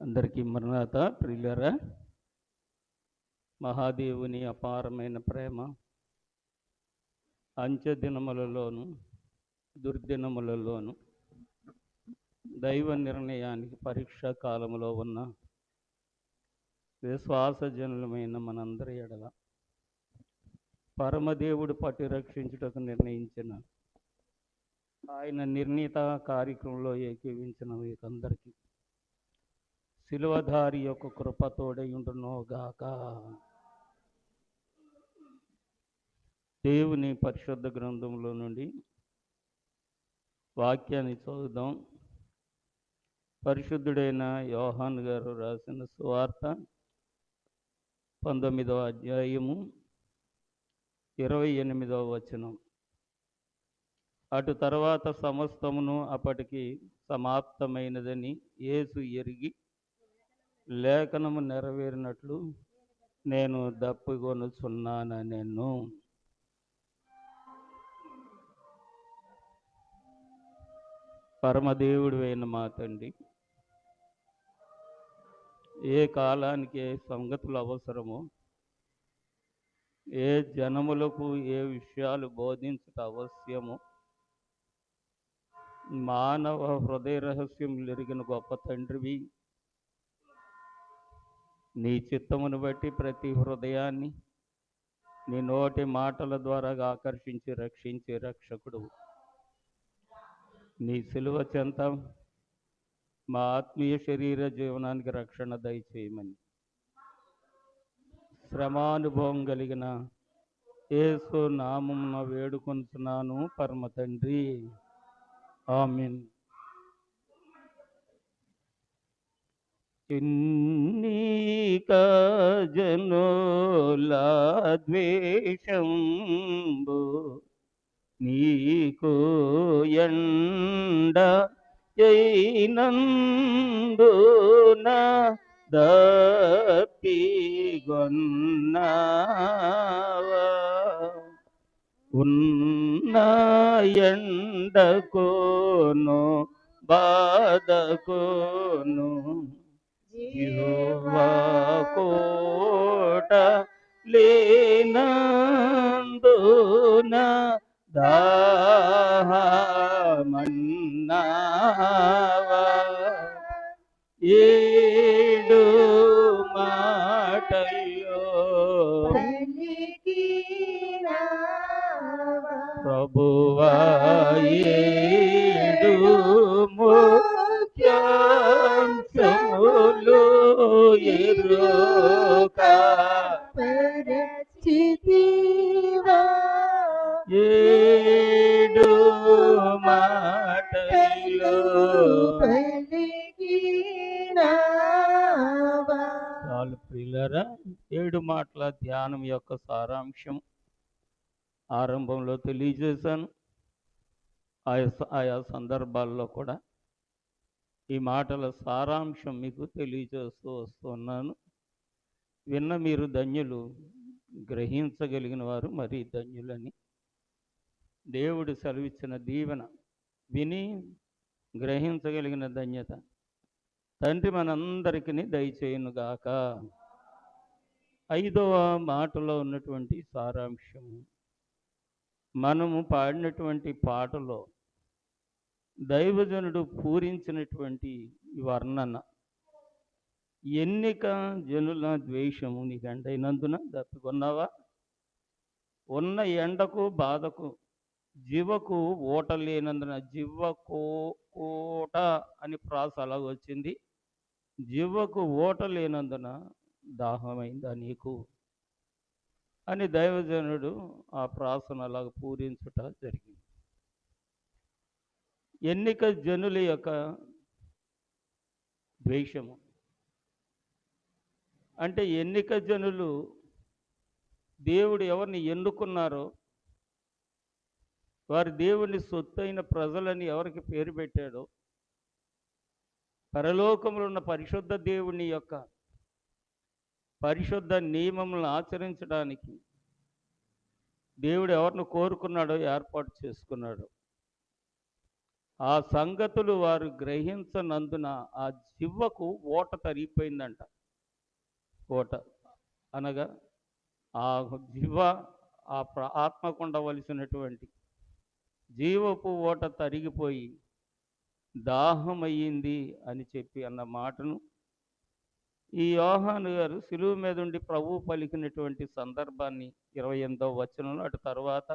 అందరికీ మరణాత ప్రియులరా, మహాదేవుని అపారమైన ప్రేమ అంచె దినములలోను దుర్దినములలోను దైవ నిర్ణయానికి పరీక్షా కాలంలో ఉన్న విశ్వాసజనులమైన మనందరి ఎడల పరమదేవుడు పట్టి రక్షించుటకు నిర్ణయించిన ఆయన నిర్ణీత కార్యక్రమంలో ఏకీవించిన మీకందరికీ శిలువధారి యొక్క కృప తోడయుండునుగాక. దేవుని పరిశుద్ధ గ్రంథంలో నుండి వాక్యాన్ని చదువుదాం. పరిశుద్ధుడైన యోహాన్ గారు రాసిన సువార్త 19వ అధ్యాయము 28వ వచనం. అటు తర్వాత సమస్తమును అప్పటికి సమాప్తమైనదని యేసు ఎరిగి లేఖనము నెరవేరినట్లు నేను దప్పికొనుచున్నానెను. పరమదేవుడు అయిన మా తండ్రి, ఏ కాలానికి ఏ సంగతులు అవసరమో, ఏ జనములకు ఏ విషయాలు బోధించుట అవశ్యమో మానవ హృదయ రహస్యం ఎరిగిన గొప్ప తండ్రివి, నీ చిత్తమును బట్టి ప్రతి హృదయాన్ని నీ నోటి మాటల ద్వారా ఆకర్షించి రక్షించే రక్షకుడు. నీ సిలువ చెంత మా ఆత్మీయ శరీర జీవనానికి రక్షణ దయచేయమని శ్రమానుభవం కలిగిన యేసు నామమున వేడుకొనుచున్నాను పరమ తండ్రి, ఆమేన్. ఎన్నిక జనుల ద్వేషంబు నీకు ఎండ అయినందున దప్పిగొన్నావా, ఉన్న ఎండకోను బాధకోను యెహోవా కోట లేనందున దాహమన్నావా, ఏడు మాటల్లో ప్రభువా ఏడు ముఖ్యాంశములు ఎరుక ఏడు మాటల్లో చాలు ప్రియులారా. 7 మాటల ధ్యానం యొక్క సారాంశం ఆరంభంలో తెలియజేశాను. ఆయా సందర్భాల్లో కూడా ఈ మాటల సారాంశం మీకు తెలియజేస్తూ వస్తున్నాను. విన్న మీరు ధన్యులు, గ్రహించగలిగిన వారు మరీ ధన్యులని దేవుడు సెలవిచ్చిన దీవెన విని గ్రహించగలిగిన ధన్యత తండ్రి మనందరికీ దయచేయునుగాక. 5వ మాటలో ఉన్నటువంటి సారాంశము, మనము పాడినటువంటి పాటలో దైవజనుడు పూరించినటువంటి వర్ణన, ఎన్నిక జనుల ద్వేషము నీకు ఎండైనందున దప్పికొన్నావా, ఉన్న ఎండకు బాధకు జివ్వకు ఓట లేనందున, జివ్వకోట అని ప్రాస అలా వచ్చింది, జివ్వకు ఓట లేనందున దాహమైందా నీకు అని దైవజనుడు ఆ ప్రాసను అలాగ పూరించుట జరిగింది. ఎన్నిక జనుల యొక్క ద్వేషము అంటే, ఎన్నిక జనులు దేవుడు ఎవరిని ఎన్నుకున్నారో వారి దేవుని సొత్తైన ప్రజలని ఎవరికి పేరు పెట్టాడో, పరలోకంలో ఉన్న పరిశుద్ధ దేవుని యొక్క పరిశుద్ధ నియమములను ఆచరించడానికి దేవుడు ఎవరిని కోరుకున్నాడో, ఏర్పాటు చేసుకున్నాడో ఆ సంగతులు వారు గ్రహించనందున ఆ జివ్వకు ఓట తరిగిపోయిందంట. ఓట అనగా ఆ జివ్వ ఆత్మకు ఉండవలసినటువంటి జీవపు ఓట తరిగిపోయి దాహమయ్యింది అని చెప్పి అన్న మాటను ఈ యోహాను గారు శిలువ మీద ఉండి ప్రభువు పలికినటువంటి సందర్భాన్ని 28వ వచనంలో, అటు తర్వాత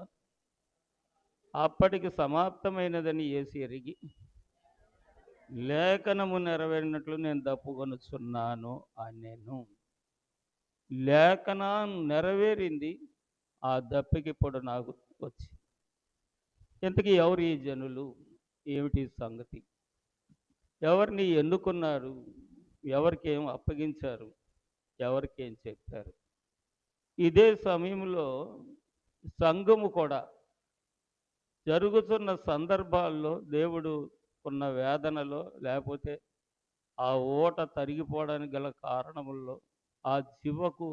అప్పటికి సమాప్తమైనదని యేసు ఎరిగి లేఖనము నెరవేరినట్లు నేను దప్పుకొనుచున్నాను అనెను. లేఖనం నెరవేరింది, ఆ దప్పికిప్పుడు నాకు వచ్చి. ఇంతకీ ఎవరు ఈ జనులు? ఏమిటి సంగతి? ఎవరిని ఎన్నుకున్నారు? ఎవరికేం అప్పగించారు? ఎవరికేం చెప్పారు? ఇదే సమయంలో సంఘము కూడా జరుగుతున్న సందర్భాల్లో దేవుడు ఉన్న వేదనలో, లేకపోతే ఆ ఓట తరిగిపోవడానికి గల కారణముల్లో, ఆ జివ్వకు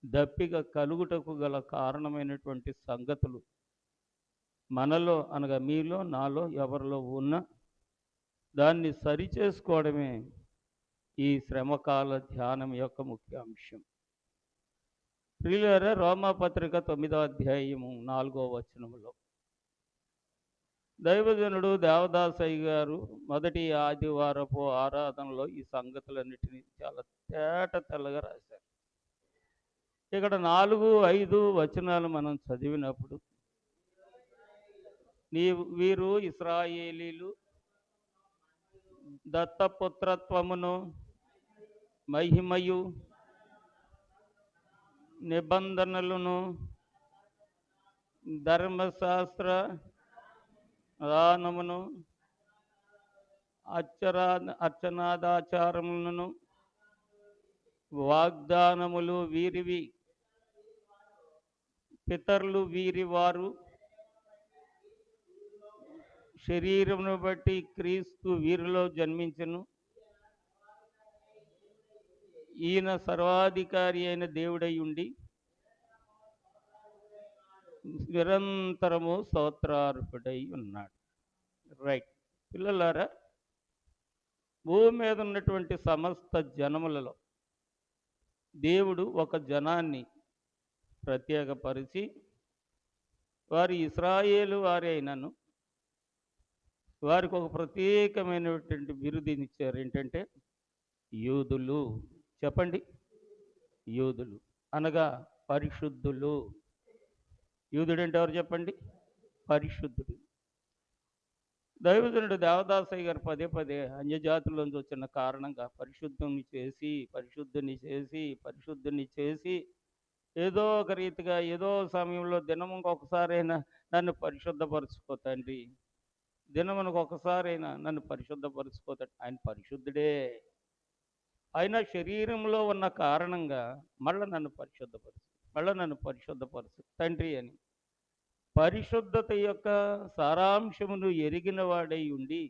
దప్పిక కలుగుటకు గల కారణమైనటువంటి సంగతులు మనలో అనగా మీలో, నాలో, ఎవరిలో ఉన్న దాన్ని సరిచేసుకోవడమే ఈ శ్రమకాల ధ్యానం యొక్క ముఖ్య అంశం. ప్రియులారా, రోమాపత్రిక 9వ అధ్యాయము 4వ వచనములో దైవజనుడు దేవదాసయ్య గారు మొదటి ఆదివారపు ఆరాధనలో ఈ సంగతులన్నిటినీ చాలా తేటతెల్లగా రాశారు. ఇక్కడ 4, 5 వచనాలు మనం చదివినప్పుడు, వీరు ఇశ్రాయేలీలు దత్తపుత్రత్వమును మహిమయు నిబంధనలను ధర్మశాస్త్ర దానమును అర్చనాదాచారములను వాగ్దానములు వీరివి. పితరులు వీరి వారు, శరీరమును బట్టి క్రీస్తు వీరిలో జన్మించెను. ఈయన సర్వాధికారి అయిన దేవుడై ఉండి నిరంతరము స్తోత్రార్హుడై ఉన్నాడు. రైట్. పిల్లలారా, భూమి మీద ఉన్నటువంటి సమస్త జనములలో దేవుడు ఒక జనాన్ని ప్రత్యేకపరిచి, వారి ఇశ్రాయేలు వారి అయినను వారికి ఒక ప్రత్యేకమైనటువంటి బిరుదునిచ్చారు. ఏంటంటే యూదులు. చెప్పండి, యూదులు అనగా పరిశుద్ధులు. యూదుడు అంటే ఎవరు చెప్పండి? పరిశుద్ధుడు. దైవజనుడు దేవదాసయ్య గారు పదే పదే అన్యజాతుల్లోంచి వచ్చిన కారణంగా పరిశుద్ధుని చేసి ఏదో ఒక రీతిగా ఏదో సమయంలో దినముకు ఒకసారైనా నన్ను పరిశుద్ధపరచుకో తండ్రి, దినమునకు ఒకసారైనా నన్ను పరిశుద్ధపరచుకోతాడు. ఆయన పరిశుద్ధుడే. ఆయన శరీరంలో ఉన్న కారణంగా మళ్ళీ నన్ను పరిశుద్ధపరచు తండ్రి అని పరిశుద్ధత యొక్క సారాంశమును ఎరిగిన వాడై ఉండి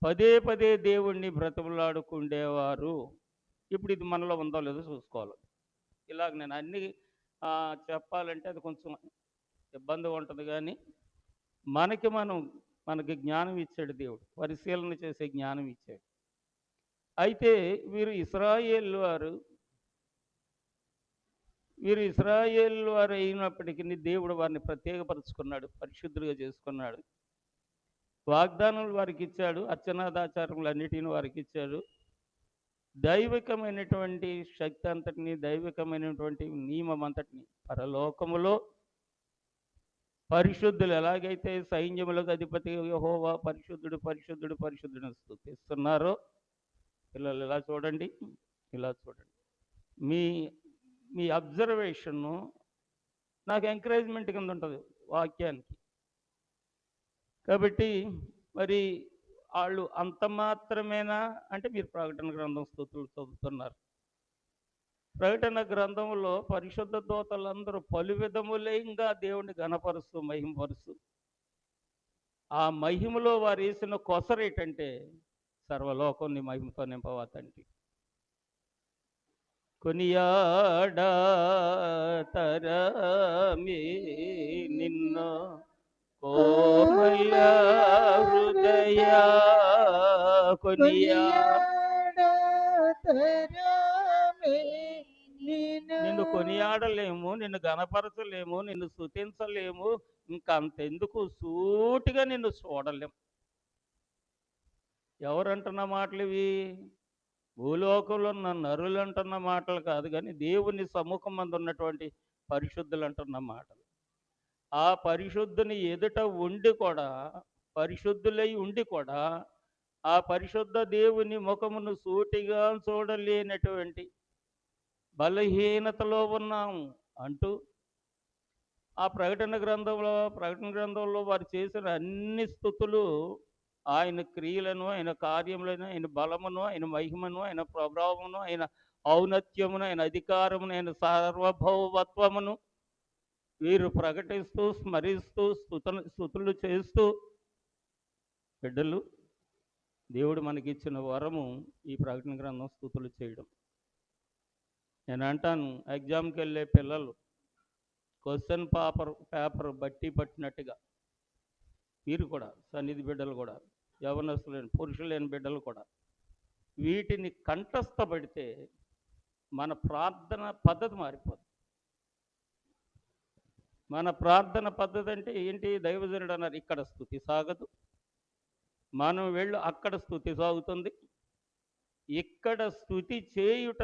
పదే పదే దేవుణ్ణి బ్రతిమలాడుకుండేవారు. ఇప్పుడు ఇది మనలో ఉందో లేదో చూసుకోవాలి. ఇలాగ నేను అన్ని చెప్పాలంటే అది కొంచెం ఇబ్బందిగా ఉంటుంది, కానీ మనకి జ్ఞానం ఇచ్చాడు దేవుడు, పరిశీలన చేసే జ్ఞానం ఇచ్చాడు. అయితే వీరు ఇశ్రాయేలు వారు అయినప్పటికీ దేవుడు వారిని ప్రత్యేకపరుచుకున్నాడు, పరిశుద్ధులుగా చేసుకున్నాడు. వాగ్దానాలు వారికి ఇచ్చాడు, అర్చనాదాచారములన్నిటిని వారికి ఇచ్చాడు. దైవికమైనటువంటి శక్తి అంతటిని, దైవికమైనటువంటి నియమం అంతటిని పరలోకములో పరిశుద్ధులు ఎలాగైతే సైన్యములకు అధిపతి యెహోవా పరిశుద్ధుడు పరిశుద్ధుడు పరిశుద్ధుడు స్తుతిస్తున్నారో, పిల్లలు ఇలా చూడండి. మీ అబ్జర్వేషను నాకు ఎంకరేజ్మెంట్ కింద ఉంటుంది వాక్యానికి. కాబట్టి మరి వాళ్ళు అంత మాత్రమేనా అంటే, మీరు ప్రకటన గ్రంథం స్తుతులు చదువుతున్నారు. ప్రకటన గ్రంథంలో పరిశుద్ధ దూతలందరూ పలు విధములంగా దేవుని ఘనపరుస్తూ మహిమపరుస్తూ, ఆ మహిమలో వారు వేసిన కొసరేటంటే సర్వలోకాన్ని మహిమతో నింపవా తండ్రి, కొనియాడా తరమే నిన్ను కోమల హృదయ నిన్ను కొనియాడలేము, నిన్ను గణపరచలేము, నిన్ను స్తుతించలేము, ఇంకంతెందుకు సూటిగా నిన్ను చూడలేము. ఎవరంటున్న మాటలు ఇవి? భూలోకంలో ఉన్న నరులు అంటున్న మాటలు కాదు, కానీ దేవుని సముఖం మందు ఉన్నటువంటి పరిశుద్ధులు అంటున్న మాటలు. ఆ పరిశుద్ధుని ఎదుట ఉండి కూడా, పరిశుద్ధులై ఉండి కూడా, ఆ పరిశుద్ధ దేవుని ముఖమును సూటిగా చూడలేనటువంటి బలహీనతలో ఉన్నాము అంటూ ఆ ప్రకటన గ్రంథంలో వారు చేసిన అన్ని స్థుతులు ఆయన క్రియలను, ఆయన కార్యములను, ఆయన బలమును, ఆయన మహిమను, ఆయన ప్రభావమును, ఆయన ఔన్నత్యమును, ఆయన అధికారమును, ఆయన సార్వభౌమత్వమును వీరు ప్రకటిస్తూ, స్మరిస్తూ, స్థుతులు చేస్తూ, బిడ్డలు, దేవుడు మనకిచ్చిన వరము ఈ ప్రకటన గ్రంథం స్థుతులు చేయడం. నేను అంటాను, ఎగ్జామ్కి వెళ్ళే పిల్లలు క్వశ్చన్ పేపర్ బట్టి పట్టినట్టుగా వీరు కూడా, సన్నిధి బిడ్డలు కూడా, యవనస్తులైన పురుషులైన బిడ్డలు కూడా వీటిని కంఠస్థపడితే మన ప్రార్థన పద్ధతి మారిపోతుంది. మన ప్రార్థన పద్ధతి అంటే ఏంటి? దైవజనుడు అన్నారు, ఇక్కడ స్తుతి సాగదు, మనం వెళ్ళు అక్కడ స్తుతి సాగుతుంది. ఇక్కడ స్తుతి చేయుట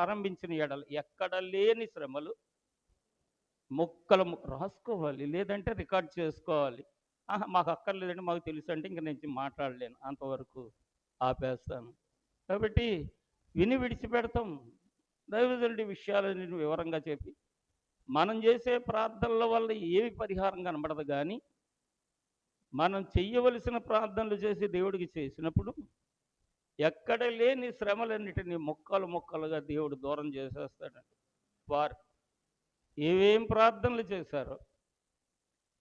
ఆరంభించిన ఎడలు ఎక్కడ లేని శ్రమలు ముక్కలు రాసుకోవాలి, లేదంటే రికార్డ్ చేసుకోవాలి. మాకు అక్కర్లేదంటే మాకు తెలుసు అంటే ఇంక నేను మాట్లాడలేను, అంతవరకు ఆపేస్తాను. కాబట్టి విని విడిచిపెడతాం. దైవజనుడి విషయాలని వివరంగా చెప్పి మనం చేసే ప్రార్థనల వల్ల ఏమి పరిహారం కనబడదు, కానీ మనం చెయ్యవలసిన ప్రార్థనలు చేసి దేవుడికి చేసినప్పుడు ఎక్కడ లేని శ్రమలన్నిటినీ ముక్కలుగా దేవుడు దూరం చేసేస్తాడండి. వారు ఏవేం ప్రార్థనలు చేశారో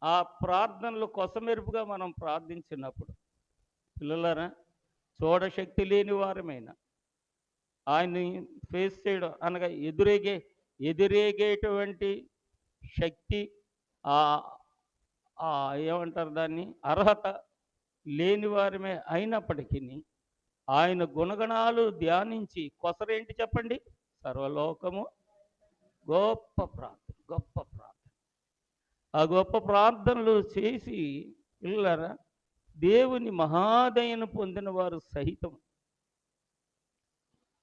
ఆ ప్రార్థనలు కొసమెరుపుగా మనం ప్రార్థించినప్పుడు, పిల్లలారా, చూడశక్తి లేని వారమైనా ఆయన్ని ఫేస్ చేయడం అనగా ఎదురేగేటువంటి శక్తి, ఏమంటారు దాన్ని, అర్హత లేని వారమే అయినప్పటికీ ఆయన గుణగణాలు ధ్యానించి, కొసరేంటి చెప్పండి? సర్వలోకము గొప్ప ప్రార్థన. ఆ గొప్ప ప్రార్థనలు చేసి, పిల్లరా, దేవుని మహాదయను పొందిన వారు సహితం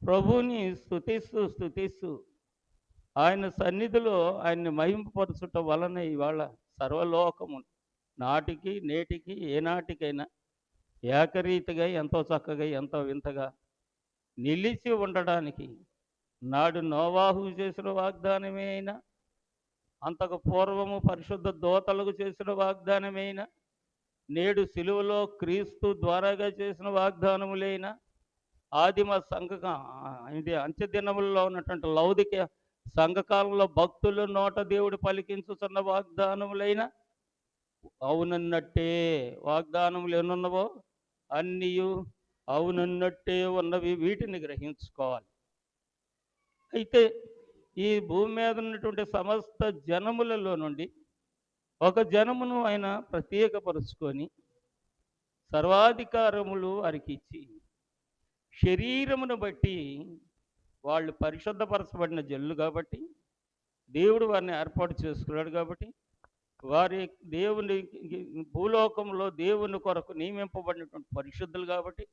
ప్రభువుని స్తుతిస్తూ ఆయన సన్నిధిలో ఆయన్ని మహింపపరచుట వలన ఇవాళ సర్వలోకము నాటికి నేటికి ఏనాటికైనా ఏకరీతిగా ఎంతో చక్కగా ఎంతో వింతగా నిలిచి ఉండడానికి నాడు నోవాహు చేసిన వాగ్దానమే అయినా, అంతకు పూర్వము పరిశుద్ధ దూతలకు చేసిన వాగ్దానమైనా, నేడు సిలువలో క్రీస్తు ద్వారాగా చేసిన వాగ్దానములైనా, ఆదిమ అంత్య దినములలో ఉన్నటువంటి లౌదిక సంఘకాలంలో భక్తులు నోట దేవుడు పలికించుతున్న వాగ్దానములైన అవునన్నట్టే వాగ్దానములు ఎన్నున్నవో అన్నీ అవునన్నట్టే ఉన్నవి. వీటిని గ్రహించుకోవాలి. అయితే ఈ భూమి మీద ఉన్నటువంటి సమస్త జనములలో నుండి ఒక జనమును ఆయన ప్రత్యేకపరుచుకొని సర్వాధికారములు వారికి ఇచ్చి, శరీరమును బట్టి వాళ్ళు పరిశుద్ధపరచబడిన జనులు కాబట్టి, దేవుడు వారిని ఏర్పాటు చేసుకున్నాడు కాబట్టి, వారి దేవుని భూలోకంలో దేవుని కొరకు నియమింపబడినటువంటి పరిశుద్ధులు కాబట్టి,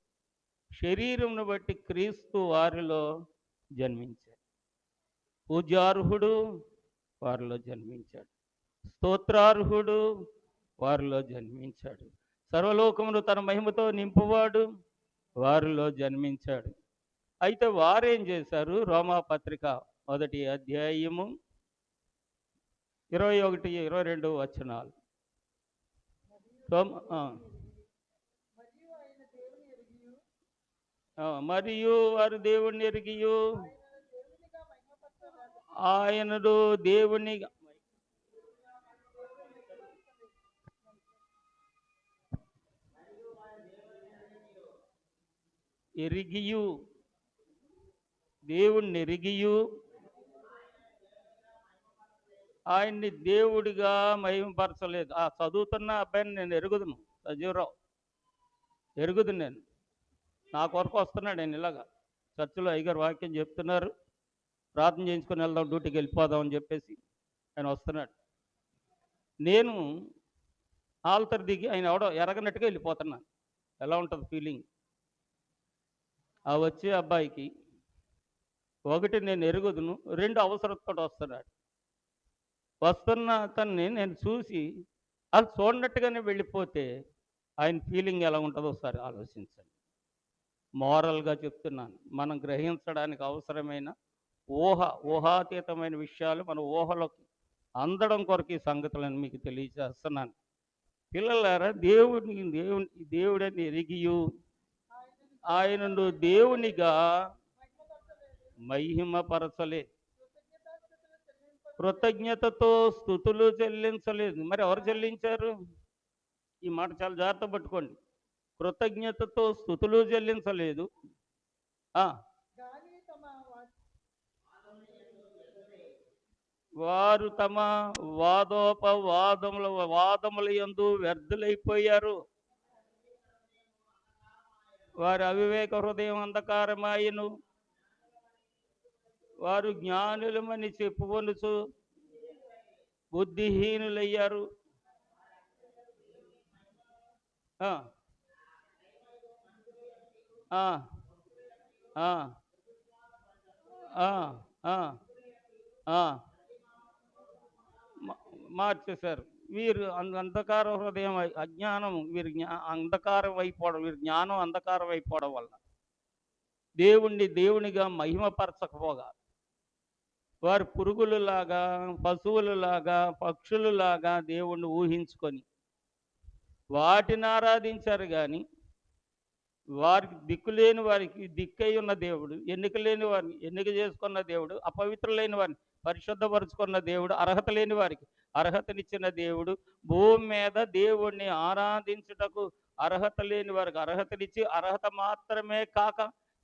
శరీరమును బట్టి క్రీస్తు వారిలో జన్మించాడు. పూజార్హుడు వారిలో జన్మించాడు, స్తోత్రార్హుడు వారిలో జన్మించాడు, సర్వలోకమును తన మహిమతో నింపువాడు వారిలో జన్మించాడు. అయితే వారేం చేశారు? రోమాపత్రిక 1వ అధ్యాయము 21, 22 వచనాలు. మరియు వారు దేవుణ్ణి ఎరిగియు ఆయనను దేవుని దేవుణ్ణి ఎరిగియు ఆయన్ని దేవుడిగా మహిమపరచలేదు. ఆ చదువుతున్న అబ్బాయిని నేను ఎరుగుదును, సజీవరావు ఎరుగుదు నేను. నా కొరకు వస్తున్నాడు ఆయన ఇలాగా. చర్చిలో అయ్యగారు వాక్యం చెప్తున్నారు, ప్రార్థన చేయించుకొని వెళ్దాం, డ్యూటీకి వెళ్ళిపోదాం అని చెప్పేసి ఆయన వస్తున్నాడు. నేను ఆల్తర్ దిగి ఆయన ఎవడో ఎరగనట్టుగా వెళ్ళిపోతున్నాను. ఎలా ఉంటుంది ఫీలింగ్? ఆ వచ్చే అబ్బాయికి ఒకటి నేను ఎరుగుదును, రెండు అవసరంతో వస్తున్నాడు. వస్తున్న అతన్ని నేను చూసి అది చూడనట్టుగానే వెళ్ళిపోతే ఆయన ఫీలింగ్ ఎలా ఉంటుందో ఒకసారి ఆలోచించండి. మోరల్గా చెప్తున్నాను. మనం గ్రహించడానికి అవసరమైన ఊహాతీతమైన విషయాలు మన ఊహలోకి అందడం కొరకు ఈ సంగతులను మీకు తెలియజేస్తున్నాను. పిల్లలారా, దేవుడని ఎరిగియు ఆయనను దేవునిగా మహిమపరచలే, కృతజ్ఞతతో స్తుతులు చెల్లించలేదు. మరి ఎవరు చెల్లించారు? ఈ మాట చాలా జాగ్రత్త పట్టుకోండి. కృతజ్ఞతతో స్థుతులు చెల్లించలేదు. వారు తమ వాదముల యందు వ్యర్థులైపోయారు. వారి అవివేక హృదయం అంధకారమాయను. వారు జ్ఞానులమని చెప్పుకొనుచు బుద్ధిహీనులయ్యారు. మార్చేశారు. వీరు అంధకార హృదయం, అజ్ఞానం, వీరి అంధకారం అయిపోవడం, వీరి జ్ఞానం అంధకారం అయిపోవడం వల్ల దేవునిగా మహిమపరచకపోగా వారు పురుగులలాగా, పశువులలాగా, పక్షులలాగా దేవుణ్ణి ఊహించుకొని వాటిని ఆరాధించారు. కానీ వారికి దిక్కులేని వారికి దిక్కై ఉన్న దేవుడు, ఎన్నిక లేని వారిని ఎన్నిక చేసుకున్న దేవుడు, అపవిత్రులైన వారిని పరిశుద్ధపరుచుకున్న దేవుడు, అర్హత లేని వారికి అర్హతనిచ్చిన దేవుడు, భూమి మీద దేవుణ్ణి ఆరాధించుటకు అర్హత లేని వారికి అర్హతనిచ్చి, అర్హత మాత్రమే కాక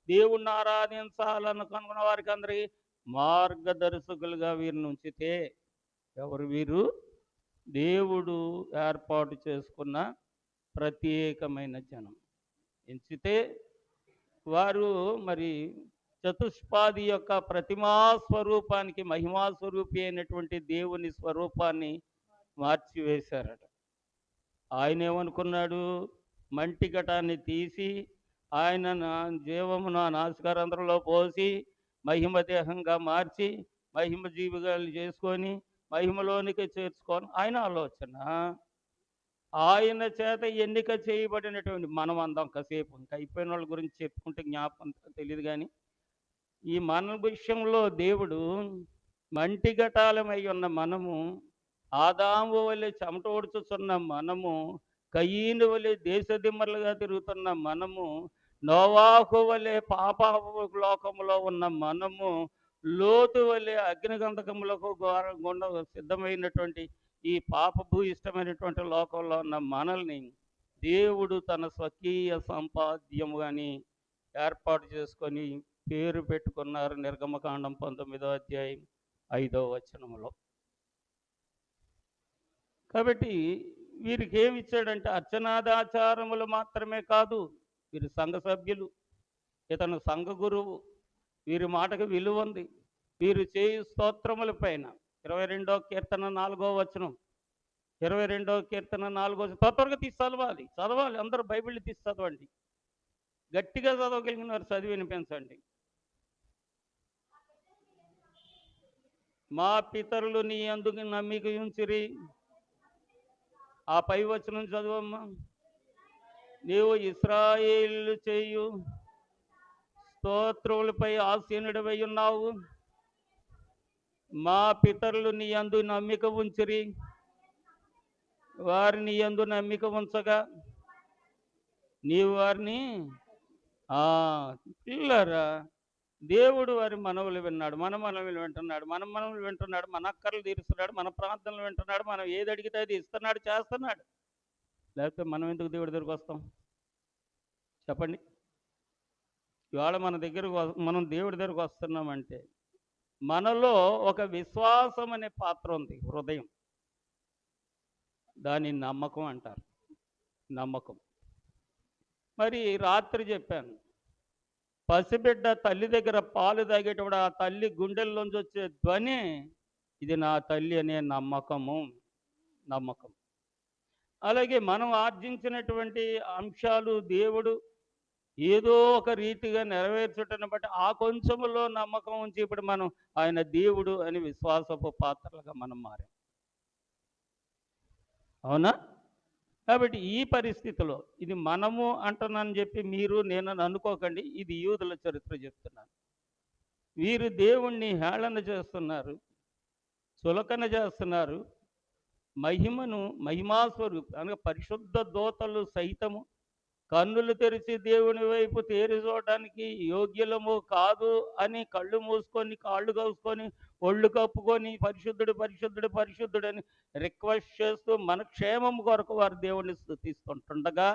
దేవుణ్ణి ఆరాధించాలనుకున్న వారికి అందరికీ మార్గదర్శకులుగా వీరిని ఉంచితే, ఎవరు వీరు? దేవుడు ఏర్పాటు చేసుకున్న ప్రత్యేకమైన జనం. ఎంచితే వారు మరి చతుష్పాది యొక్క ప్రతిమా స్వరూపానికి మహిమా స్వరూపి అయినటువంటి దేవుని స్వరూపాన్ని మార్చివేశారట. ఆయన ఏమనుకున్నాడు? మంటి ఘటాన్ని తీసి ఆయన జీవము నా నాసికారంధ్రంలో పోసి మహిమ దేహంగా మార్చి మహిమ జీవిగాలు చేసుకొని మహిమలోనికి చేర్చుకొని ఆయన ఆలోచన. ఆయన చేత ఎన్నిక చేయబడినటువంటి మనం అందం కాసేపు ఇంకా అయిపోయిన వాళ్ళ గురించి చెప్పుకుంటే జ్ఞాపకం తెలియదు. కానీ ఈ మన విషయంలో దేవుడు మంటి ఘటాలమై ఉన్న మనము, ఆదాము వలె చెమట ఓడ్చుచున్న మనము, కయీను వలె దేశదిమ్మలుగా తిరుగుతున్న మనము, నోవాహు వలె పాప లోకములో ఉన్న మనము, లోతు వలె అగ్నిగంధకములకు గుండ సిద్ధమైనటువంటి ఈ పాపభూ ఇష్టమైనటువంటి లోకంలో ఉన్న మనల్ని దేవుడు తన స్వకీయ సంపాద్యము అని ఏర్పాటు చేసుకొని పేరు పెట్టుకున్నారు. నిర్గమకాండం 19వ అధ్యాయం 5వ వచనంలో. కాబట్టి వీరికి ఏమి ఇచ్చాడంటే అర్చనాదాచారములు మాత్రమే కాదు, వీరి సంఘ సభ్యులు, ఇతను సంఘ గురువు, వీరి మాటకు విలువ ఉంది. వీరు చేయు స్తోత్రముల పైన 22వ కీర్తన 4వ వచనం, 22వ కీర్తన 4వ వచనం త్వరగా తీసి చదవాలి. అందరూ బైబిల్ తీసి చదవండి. గట్టిగా చదవగలిగిన వారు చదివి వినిపించండి. మా పితరులు నీ అందుకు నమ్మిక ఉంచిరి. ఆ పై వచనం చదువమ్మా. నీవు ఇశ్రాయేలు చేయు స్తోత్రములపై ఆసీనుడివై ఉన్నావు. మా పితరులు నీ యందు నమ్మిక ఉంచిరి, వారిని యందు నమ్మిక ఉంచగా నీవు వారిని పిల్లరా, దేవుడు వారి మనవులు విన్నాడు, మన మనవులు వింటున్నాడు, మన అక్కర్లు తీరుస్తున్నాడు, మన ప్రార్థనలు వింటున్నాడు, మనం ఏది అడిగితే అది ఇస్తున్నాడు, చేస్తున్నాడు. లేకపోతే మనం ఎందుకు దేవుడి దగ్గరికి వస్తాం చెప్పండి? ఇవాళ మన దగ్గరకు మనం దేవుడి దగ్గరకు వస్తున్నామంటే మనలో ఒక విశ్వాసం అనే పాత్ర ఉంది, హృదయం. దాని నమ్మకం అంటారు. నమ్మకం. మరి రాత్రి చెప్పాను, పసిబిడ్డ తల్లి దగ్గర పాలు తాగేటప్పుడు ఆ తల్లి గుండెల్లోంచి వచ్చే ధ్వని, ఇది నా తల్లి అనే నమ్మకము. నమ్మకం. అలాగే మనం ఆర్జించినటువంటి అంశాలు దేవుడు ఏదో ఒక రీతిగా నెరవేర్చుటను బట్టి ఆ కొంచెములో నమ్మకం ఉంచి ఇప్పుడు మనం ఆయన దేవుడు అని విశ్వాసపు పాత్రలుగా మనం మారాం. అవునా? కాబట్టి ఈ పరిస్థితిలో ఇది మనము అంటున్నానని చెప్పి మీరు నేనని అనుకోకండి. ఇది యూదుల చరిత్ర చెప్తున్నాను. వీరు దేవుణ్ణి హేళన చేస్తున్నారు, చులకన చేస్తున్నారు. మహిమాస్వరూపి అనగా పరిశుద్ధ దూతలు సైతము కన్నులు తెరిచి దేవుని వైపు తేరి చూడడానికి యోగ్యులము కాదు అని కళ్ళు మూసుకొని కాళ్ళు కలుసుకొని ఒళ్ళు కప్పుకొని పరిశుద్ధుడు పరిశుద్ధుడు పరిశుద్ధుడు అని రిక్వెస్ట్ చేస్తూ మన క్షేమం కొరకు వారు దేవుణ్ణి స్తుతిస్తుంటుండగా,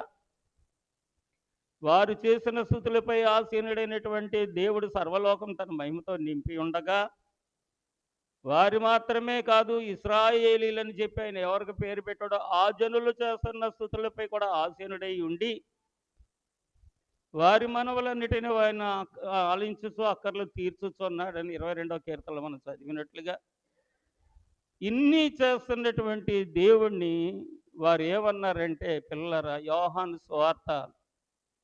వారు చేసిన స్తుతులపై ఆసీనుడైనటువంటి దేవుడు సర్వలోకం తన మహిమతో నింపి ఉండగా, వారు మాత్రమే కాదు ఇశ్రాయేలీలని చెప్పి ఆయన ఎవరికి పేరు పెట్టాడో ఆ జనులు చేస్తున్న స్తుతులపై కూడా ఆసీనుడై ఉండి వారి మనవులన్నిటిని ఆయన ఆలించుచు అక్కర్లు తీర్చుచున్నాడని 22వ కీర్తనలో మనం చదివినట్లుగా, ఇన్ని చేస్తున్నటువంటి దేవుణ్ణి వారు ఏమన్నారంటే, పిల్లరా, యోహాను సువార్త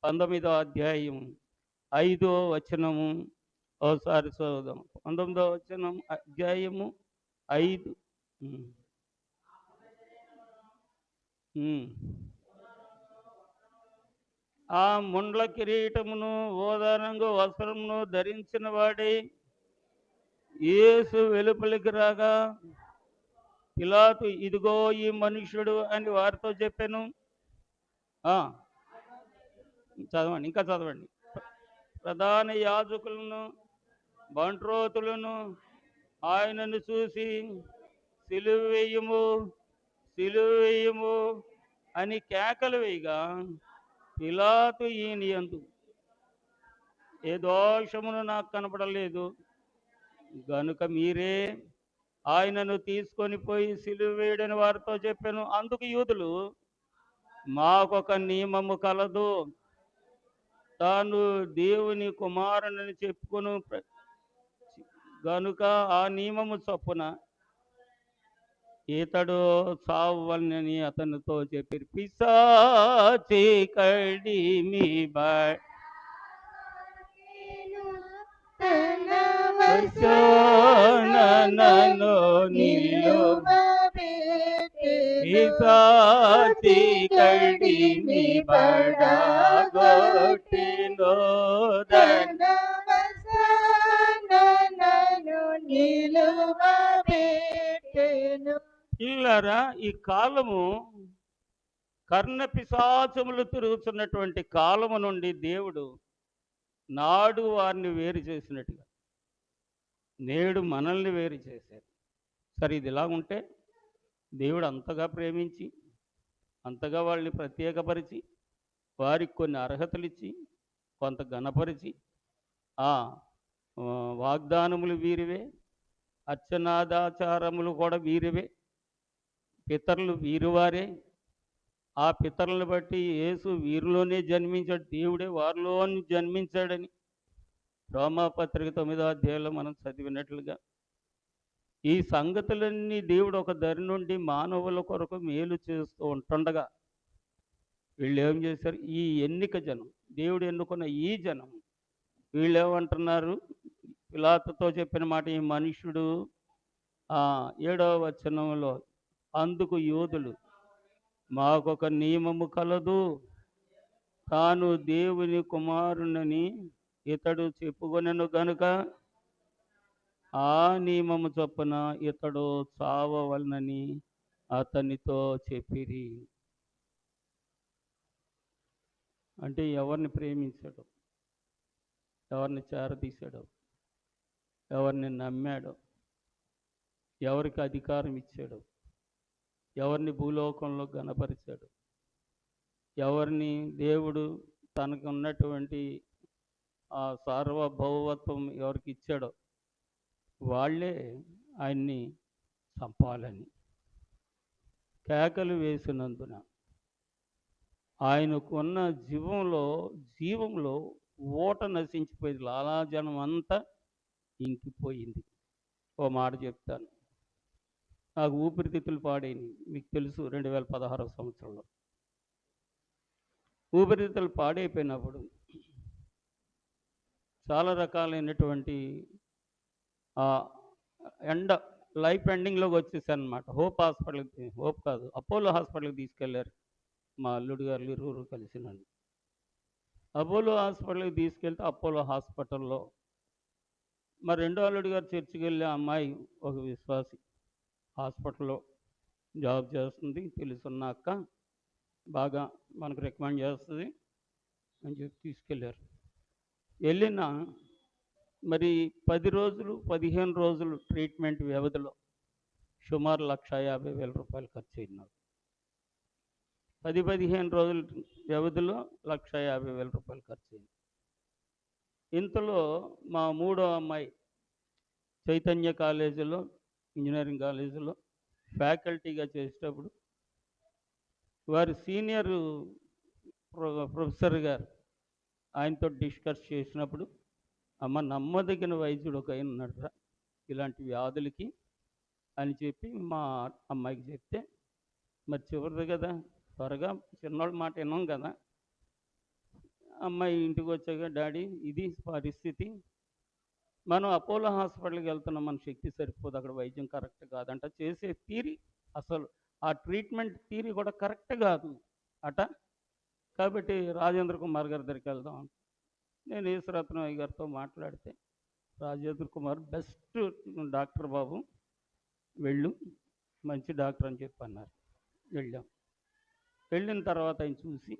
19వ అధ్యాయం 5వ వచనము ఒకసారి చదువుదాం. 19వ వచనం అధ్యాయము 5. ఆ ముండ్ల కిరీటమును ఓదారంగు వస్త్రమును ధరించిన వాడే యేసు వెలుపలికి రాగా పిలాతు, ఇదిగో ఈ మనుష్యుడు అని వారితో చెప్పాను. చదవండి, ఇంకా చదవండి. ప్రధాన యాజకులను బంట్రోతులను ఆయనను చూసి సిలువ వేయము సిలువ వేయము అని కేకలు వేయగా, పిలాతు ఈయన యందు ఏ దోషమును నాకు కనపడలేదు గనుక మీరే ఆయనను తీసుకొని పోయి సిలువ వేయడని వారితో చెప్పాను. అందుకు యూదులు, మాకొక నియమము కలదు, తాను దేవుని కుమారుని చెప్పుకొను గనుక ఆ నియమము చొప్పున ఇతడు చావని అతనితో చెప్పి, పిశాచి కడిమి నన్ను పిశాచి కడిమి బడగొట్టినో పిల్లరా, ఈ కాలము కర్ణ పిశాచములు తిరుగుతున్నటువంటి కాలము నుండి దేవుడు నాడు వారిని వేరు చేసినట్టుగా నేడు మనల్ని వేరు చేశారు. సరే, ఇది ఇలా ఉంటే దేవుడు అంతగా ప్రేమించి అంతగా వాళ్ళని ప్రత్యేకపరిచి వారికి కొన్ని అర్హతలు ఇచ్చి కొంత ఘనపరిచి వాగ్దానములు వీరివే, అర్చనాదాచారములు కూడా వీరివే, పితరులు వీరువారే. ఆ పితరులను బట్టి యేసు వీరిలోనే జన్మించాడు, దేవుడే వారిలో జన్మించాడని రోమాపత్రిక 9వ అధ్యాయంలో మనం చదివినట్లుగా ఈ సంగతులన్నీ దేవుడు ఒక దరి నుండి మానవుల కొరకు మేలు చేస్తూ ఉంటుండగా వీళ్ళు ఏం చేశారు? ఈ ఎన్నిక జనం, దేవుడు ఎన్నుకున్న ఈ జనం, వీళ్ళు ఏమంటున్నారు? పిలాతుతో చెప్పిన మాట, ఈ మనుష్యుడు 7వ వచనంలో, అందుకు యూదులు, మాకొక నియమము కలదు, తాను దేవుని కుమారునని ఇతడు చెప్పుకొనెను గనుక ఆ నియమము చొప్పున ఇతడు చావవలనని అతనితో చెప్పిరి. అంటే ఎవరిని ప్రేమించాడు, ఎవరిని చేరదీశాడు, ఎవరిని నమ్మాడు, ఎవరికి అధికారం ఇచ్చాడు, ఎవరిని భూలోకంలో ఘనపరిచాడు, ఎవరిని దేవుడు తనకు ఉన్నటువంటి ఆ సార్వభౌమత్వం ఎవరికి ఇచ్చాడో వాళ్ళే ఆయన్ని చంపాలని కేకలు వేసినందున ఆయనకున్న జీవంలో ఊట నశించిపోయింది. లాలాజలం అంతా ఇంకిపోయింది. ఓ మాట చెప్తాను. నాకు ఊపిరితిత్తులు పాడైనయి. మీకు తెలుసు 2016 సంవత్సరంలో. ఊపిరితిత్తులు పాడైపోయినప్పుడు చాలా రకాలైనటువంటి ఎండ లైఫ్ ఎండింగ్‌లోకి వచ్చేసాననమాట. హోప్ కాదు, అపోలో హాస్పిటల్‌కి తీసుకెళ్లారు. మా అల్లుడు గారు ఇరువురు కలిసి నన్ను. అపోలో హాస్పిటల్‌కి తీసుకెళ్తే అపోలో హాస్పిటల్‌లో మా రెండో అల్లుడు గారు చర్చికెళ్ళే అమ్మాయి ఒక విశ్వాసి హాస్పిటల్‌లో జాబ్ చేస్తుంది. తెలుసున్న అక్క బాగా మనకు రికమెండ్ చేస్తుంది అని చెప్పి తీసుకెళ్లారు. వెళ్ళిన మరి 10 రోజులు 15 రోజులు ట్రీట్మెంట్ వ్యవధిలో సుమారు 1,50,000 ఖర్చయింది నాకు. 10-15 రోజుల వ్యవధిలో 1,50,000 ఖర్చయింది. ఇంతలో మా మూడో అమ్మాయి చైతన్య కాలేజీలో, ఇంజనీరింగ్ కాలేజీలో ఫ్యాకల్టీగా చేసేటప్పుడు వారి సీనియర్ ప్రొఫెసర్ గారు ఆయనతో డిస్కస్ చేసినప్పుడు, అమ్మ నమ్మదగిన వైద్యుడు ఒక ఆయన ఉన్నాడురా ఇలాంటి వ్యాధులకి అని చెప్పి మా అమ్మాయికి చెప్తే, మరి చివరిది కదా, త్వరగా చిన్నోళ్ళ మాట విన్నాం కదా. అమ్మాయి ఇంటికి వచ్చాక, డాడీ ఇది పరిస్థితి, మనం అపోలో హాస్పిటల్కి వెళ్తున్నాం, మన శక్తి సరిపోదు, అక్కడ వైద్యం కరెక్ట్ కాదంట, చేసే తీరి అసలు ఆ ట్రీట్మెంట్ తీరి కూడా కరెక్ట్ కాదు అట. కాబట్టి రాజేంద్ర కుమార్ గారి దగ్గరికి వెళ్దాం. నేను ఈశ్వరత్నం అయ్య గారితో మాట్లాడితే, రాజేంద్ర కుమార్ బెస్ట్ డాక్టర్ బాబు, వెళ్ళు, మంచి డాక్టర్ అని చెప్పి అన్నారు. వెళ్ళాం. వెళ్ళిన తర్వాత ఆయన చూసి,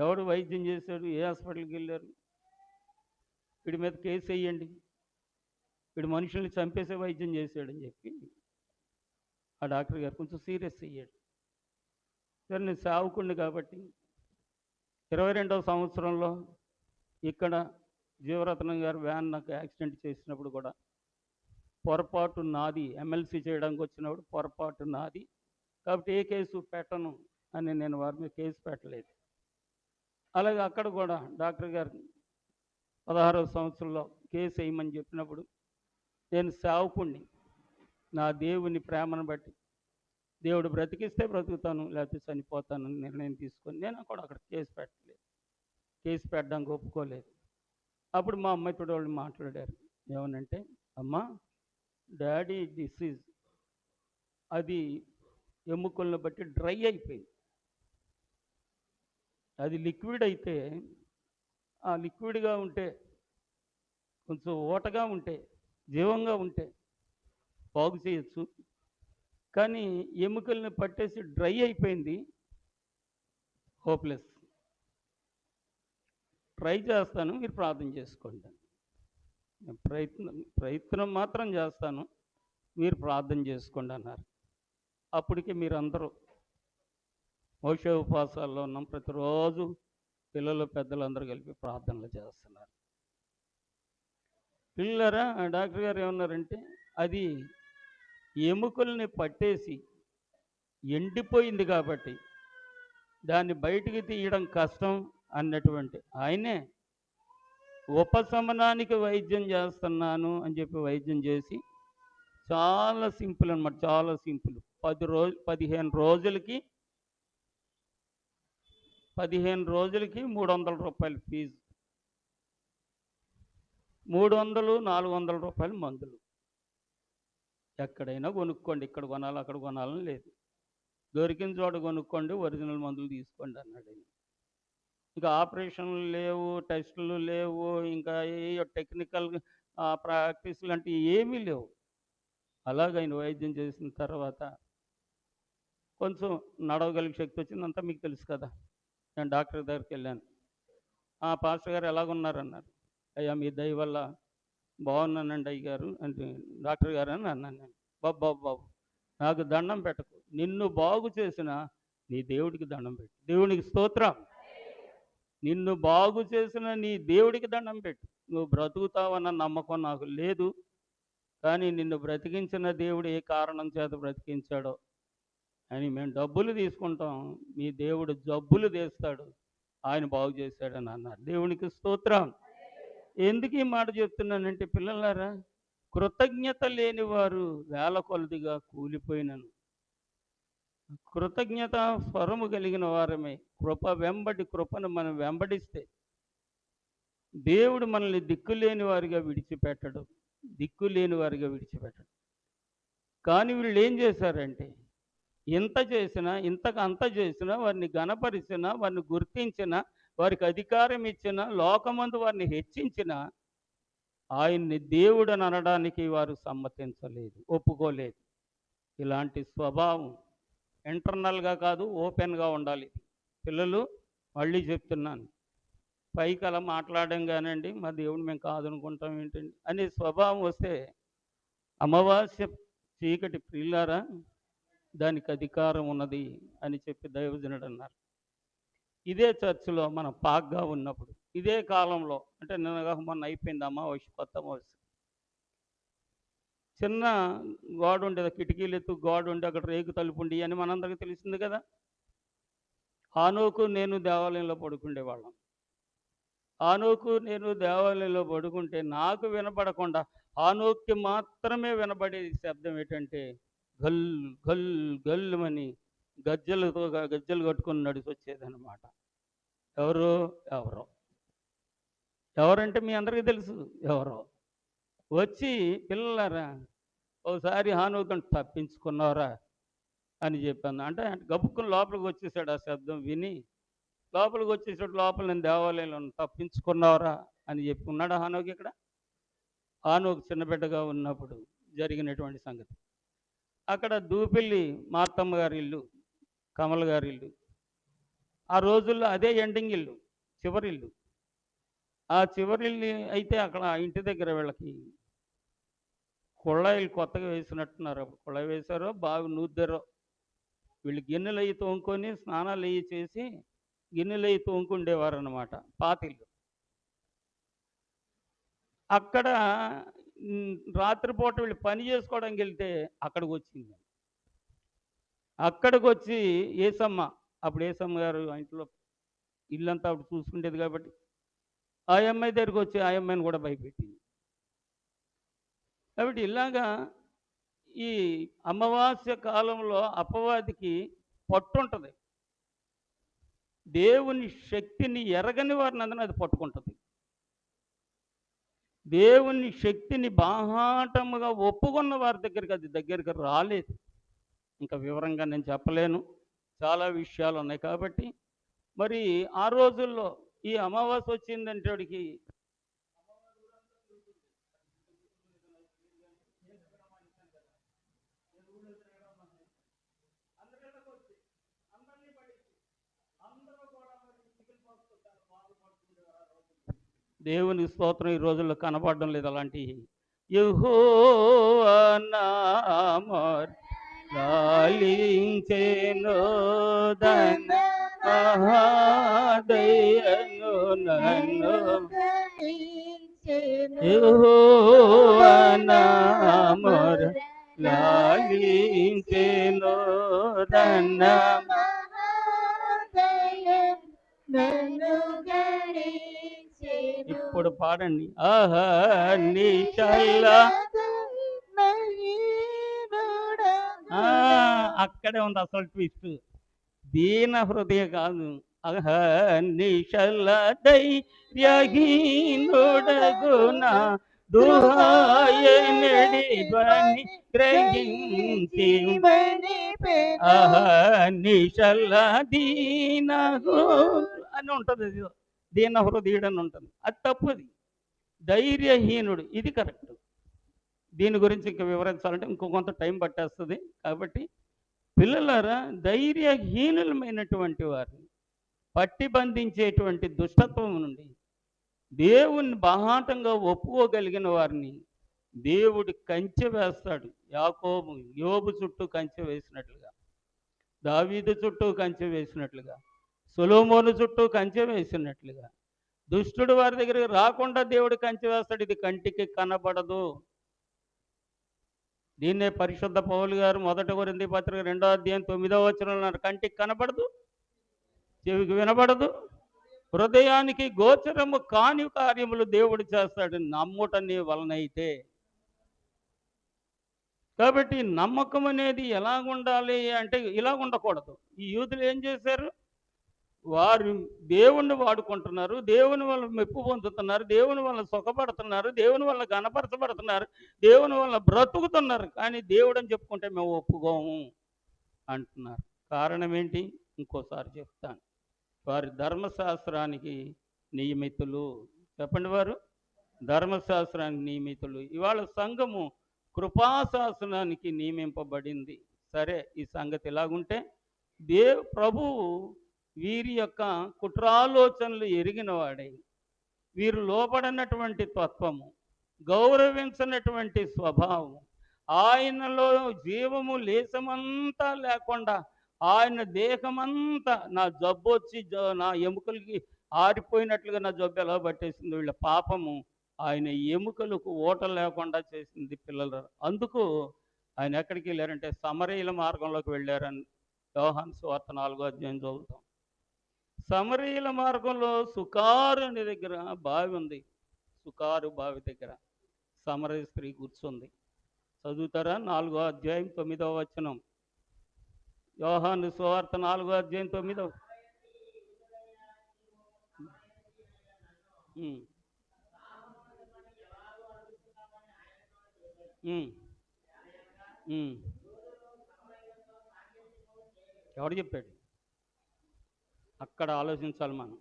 ఎవడు వైద్యం చేశాడు, ఏ హాస్పిటల్కి వెళ్ళారు, వీడి మీద కేసు వేయండి, వీడు మనుషుల్ని చంపేసే వైద్యం చేశాడని చెప్పి ఆ డాక్టర్ గారు కొంచెం సీరియస్ అయ్యాడు. సరే నేను సేవకుడిని కాబట్టి 22వ సంవత్సరంలో ఇక్కడ జీవరత్నం గారు వ్యాన్ నాకు యాక్సిడెంట్ చేసినప్పుడు కూడా పొరపాటు నాది, ఎమ్మెల్సీ చేయడానికి వచ్చినప్పుడు పొరపాటు నాది కాబట్టి ఏ కేసు పెట్టను అని నేను వారి మీద కేసు పెట్టలేదు. అలాగే అక్కడ కూడా డాక్టర్ గారు 16వ సంవత్సరంలో కేసు వేయమని చెప్పినప్పుడు నేను సేవకుడిని, నా దేవుని ప్రేమను బట్టి దేవుడు బ్రతికిస్తే బ్రతుకుతాను, లేకపోతే చనిపోతానని నిర్ణయం తీసుకొని నేను కూడా అక్కడ కేసు పెట్టలేదు, కేసు పెట్టడానికి ఒప్పుకోలేదు. అప్పుడు మా అమ్మాయితో వాళ్ళు మాట్లాడారు. ఏమనంటే, అమ్మా డాడీ డిసీజ్ అది ఎముకలను బట్టి డ్రై అయిపోయింది. అది లిక్విడ్ అయితే ఆ లిక్విడ్గా ఉంటే, కొంచెం ఓటగా ఉంటే, జీవంగా ఉంటే బాగు చేయొచ్చు. కానీ ఎముకల్ని పట్టేసి డ్రై అయిపోయింది, హోప్లెస్. ట్రై చేస్తాను, మీరు ప్రార్థన చేసుకోండి. ప్రయత్నం మాత్రం చేస్తాను, మీరు ప్రార్థన చేసుకోండి అన్నారు. అప్పటికి మీరందరూ మోషే ఉపవాసాల్లో ఉన్నాం, ప్రతిరోజు పిల్లలు పెద్దలందరూ కలిపి ప్రార్థనలు చేస్తున్నారు. పిల్లరా డాక్టర్ గారు ఏమన్నారంటే, అది ఎముకల్ని పట్టేసి ఎండిపోయింది కాబట్టి దాన్ని బయటికి తీయడం కష్టం అన్నటువంటి ఆయనే ఉపశమనానికి వైద్యం చేస్తున్నాను అని చెప్పి వైద్యం చేసి, చాలా సింపుల్ అనమాట, చాలా సింపుల్. 15 రోజులకి 300 రూపాయలు ఫీజు, 300-400 మందులు. ఎక్కడైనా కొనుక్కోండి, ఇక్కడ కొనాలి అక్కడ కొనాలని లేదు, దొరికిన చోట కొనుక్కోండి, ఒరిజినల్ మందులు తీసుకోండి అన్నాడు. ఇంకా ఆపరేషన్లు లేవు, టెస్టులు లేవు, ఇంకా ఏ టెక్నికల్ ప్రాక్టీసులు అంటే ఏమీ లేవు. అలాగ ఆయన వైద్యం చేసిన తర్వాత కొంచెం నడవగలిగే శక్తి వచ్చిందంతా మీకు తెలుసు కదా. నేను డాక్టర్ దగ్గరికి వెళ్ళాను. పాస్టర్ గారు ఎలాగున్నారన్నారు. అయ్యా మీ దయ వల్ల బాగున్నానండి అయ్య గారు అంటే, డాక్టర్ గారు అని అన్నాను నేను. బాబు నాకు దండం పెట్టకు, నిన్ను బాగు చేసిన నీ దేవుడికి దండం పెట్టు, దేవునికి స్తోత్రం. నిన్ను బాగు చేసిన నీ దేవుడికి దండం పెట్టు. నువ్వు బ్రతుకుతావన్న నమ్మకం నాకు లేదు. కానీ నిన్ను బ్రతికించిన దేవుడు ఏ కారణం చేత బ్రతికించాడో అని మేము డబ్బులు తీసుకుంటాం. మీ దేవుడు జబ్బులు తీస్తాడు. ఆయన బాగు చేశాడని అన్నారు. దేవునికి స్తోత్రం. ఎందుకు ఈ మాట చెప్తున్నానంటే పిల్లలారా, కృతజ్ఞత లేని వారు వేల కొలదిగా కూలిపోయినను, కృతజ్ఞత స్వరము కలిగిన వారమే కృప వెంబడి కృపను మనం వెంబడిస్తే దేవుడు మనల్ని దిక్కులేని వారిగా విడిచిపెట్టడు. దిక్కులేని వారిగా విడిచిపెట్టడు. కానీ వీళ్ళు ఏం చేశారంటే, ఇంత చేసినా, ఇంతకు అంత చేసినా, వారిని గణపరిచినా, వారిని గుర్తించినా, వారికి అధికారం ఇచ్చినా, లోకమందు వారిని హెచ్చించినా, ఆయన్ని దేవుడని అనడానికి వారు సమ్మతించలేదు, ఒప్పుకోలేదు. ఇలాంటి స్వభావం ఇంటర్నల్గా కాదు, ఓపెన్గా ఉండాలి. పిల్లలు, మళ్ళీ చెప్తున్నాను, పైకి అలా మాట్లాడడం కానండి, మా దేవుడు మేము కాదనుకుంటాం ఏంటండి అనే స్వభావం వస్తే, అమావాస్య చీకటి ప్రియులారా, దానికి అధికారం ఉన్నది అని చెప్పి దైవజనుడు అన్నారు. ఇదే చర్చిలో మనం పాగ్గా ఉన్నప్పుడు, ఇదే కాలంలో, అంటే నిన్నగా మొన్న అయిపోయింది అమావాస్య, కొత్త అమావాస్య, చిన్న గోడ ఉండేది, కిటికీలు ఎత్తు గోడ ఉండి అక్కడ రేకు తలుపు ఉండి అని మనందరికీ తెలిసింది కదా. ఆనోకు నేను దేవాలయంలో పడుకుండేవాళ్ళం. ఆనోకు నేను దేవాలయంలో పడుకుంటే నాకు వినపడకుండా ఆనోక్కి మాత్రమే వినబడేది శబ్దం ఏంటంటే, గల్ గల్ గల్లుమని గజ్జలు కట్టుకొని నడిచి వచ్చేదన్నమాట. ఎవరు ఎవరో ఎవరంటే మీ అందరికీ తెలుసు ఎవరో వచ్చి, పిల్లలారా ఒకసారి హానుకని తప్పించుకున్నారా అని చెప్పాను. అంటే గబుక్కుని లోపలికి వచ్చేసాడు. ఆ శబ్దం విని లోపలికి వచ్చేసాడు. లోపల నేను దేవాలయంలో తప్పించుకున్నారా అని చెప్పి ఉన్నాడు హానోకి. ఇక్కడ హానోకు చిన్నబిడ్డగా ఉన్నప్పుడు జరిగినటువంటి సంగతి. అక్కడ దూపిల్లి మార్తమ్మ గారి ఇల్లు, కమల్ గారి ఇల్లు, ఆ రోజుల్లో అదే ఎండింగ్ ఇల్లు, చివరిల్లు. ఆ చివరిల్లు అయితే అక్కడ ఇంటి దగ్గర వీళ్ళకి కుళాయిలు కొత్తగా వేసినట్టున్నారు. అప్పుడు కుళాయి వేశారో బాగా నూద్దారో, వీళ్ళు గిన్నెలు అయ్యి తోముకొని స్నానాలు అయ్యి చేసి గిన్నెలు అయ్యి తోముకుండేవారు అనమాట, పాతిళ్ళు. అక్కడ రాత్రిపూట వీళ్ళు పని చేసుకోవడానికి వెళ్తే అక్కడికి వచ్చింది. అక్కడికి వచ్చి ఏసమ్మ, అప్పుడు ఏసమ్మ గారు ఆ ఇంట్లో ఇల్లంతా అప్పుడు చూసుకుంటేది కాబట్టి ఆ అమ్మాయి దగ్గరికి వచ్చి ఆ అమ్మాయిని కూడా భయపెట్టింది. కాబట్టి ఇలాగా ఈ అమావాస్య కాలంలో అపవాదికి పట్టుంటుంది. దేవుని శక్తిని ఎరగని వారిని అందరూ అది పట్టుకుంటుంది. దేవుని శక్తిని బాహాటముగా ఒప్పుకున్న వారి దగ్గరికి రాలేదు. ఇంకా వివరంగా నేను చెప్పలేను, చాలా విషయాలు ఉన్నాయి. కాబట్టి మరి ఆ రోజుల్లో ఈ అమావాస్య వచ్చిందంటే వాడికి దేవుని స్తోత్రం. ఈ రోజుల్లో కనపడడం లేదు అలాంటి. యెహోవా నామము లాలించెను దన మహాదయను నన్ను, యెహోవా నామము లాలించెను దన ఇప్పుడు పాడండి. ఆహా నిశల, అక్కడే ఉంది అసలు ట్విస్ట్. దీన హృదయ కాదు, ఆహా నిశల ధైర్యహీనుడగున దుహాయనడి ధ్వని గ్రహించి, ఆహా నిశల దీన అని ఉంటుంది, దీన హృదయుడు అని ఉంటుంది. అది తప్పుది. ధైర్యహీనుడు ఇది కరెక్ట్. దీని గురించి ఇంకా వివరించాలంటే ఇంకో కొంత టైం పట్టేస్తుంది. కాబట్టి పిల్లలారా, ధైర్యహీనులమైనటువంటి వారిని పట్టి బంధించేటువంటి దుష్టత్వం నుండి దేవుణ్ణి బహాటంగా ఒప్పుకోగలిగిన వారిని దేవుడు కంచె వేస్తాడు. యాకోబు యోబు చుట్టూ కంచె వేసినట్లుగా, దావీదు చుట్టూ కంచె వేసినట్లుగా, సొలొమోను చుట్టూ కంచె వేసినట్లుగా దుష్టుడు వారి దగ్గరికి రాకుండా దేవుడు కంచె వేస్తాడు. ఇది కంటికి కనబడదు. దీన్నే పరిశుద్ధ పౌలు గారు 1 కొరింథీ పత్రిక 2 అధ్యాయం 9 వచనంలో అన్నారు. కంటికి కనబడదు, చెవికి వినబడదు, హృదయానికి గోచరము కాని కార్యములు దేవుడు చేస్తాడు నమ్ముట నీ వలనైతే. కాబట్టి నమ్మకం అనేది ఎలాగుండాలి అంటే ఇలా ఉండకూడదు. ఈ యూదులు ఏం చేశారు? వారు దేవుణ్ణి వాడుకుంటున్నారు, దేవుని వల్ల మెప్పు పొందుతున్నారు, దేవుని వల్ల సుఖపడుతున్నారు, దేవుని వల్ల గణపరచబడుతున్నారు, దేవుని వల్ల బ్రతుకుతున్నారు. కానీ దేవుడు అని చెప్పుకుంటే మేము ఒప్పుకోము అంటున్నారు. కారణం ఏంటి? ఇంకోసారి చెప్తాను. వారి ధర్మశాస్త్రానికి నియమితులు. చెప్పండి, వారు ధర్మశాస్త్రానికి నియమితులు. ఇవాళ సంఘము కృపాశాసనానికి నియమింపబడింది. సరే, ఈ సంగతి ఎలాగుంటే ప్రభువు వీరి యొక్క కుట్రాలోచనలు ఎరిగిన వాడై, వీరు లోపడినటువంటి తత్వము, గౌరవించినటువంటి స్వభావం, ఆయనలో జీవము లేశమంతా లేకుండా ఆయన దేహమంతా నా జబ్బు వచ్చి నా ఎముకలకి ఆరిపోయినట్లుగా నా జబ్బు ఎలా పట్టేసింది. వీళ్ళ పాపము ఆయన ఎముకలకు ఓట లేకుండా చేసింది పిల్లలు. అందుకు ఆయన ఎక్కడికి వెళ్ళారంటే సమరయుల మార్గంలోకి వెళ్ళారని యోహాను సువార్త 4 అధ్యాయం చదువుతాం. సమరయుల మార్గంలో సుకారు అనే దగ్గర బావి ఉంది. సుకారు బావి దగ్గర సమరయ స్త్రీ కూర్చుంది. చదువుతారా? 4 అధ్యాయం 9 వచనం. యోహాను సువార్త 4 అధ్యాయం 9. ఎవడు చెప్పాడు? అక్కడ ఆలోచించాలి. మనం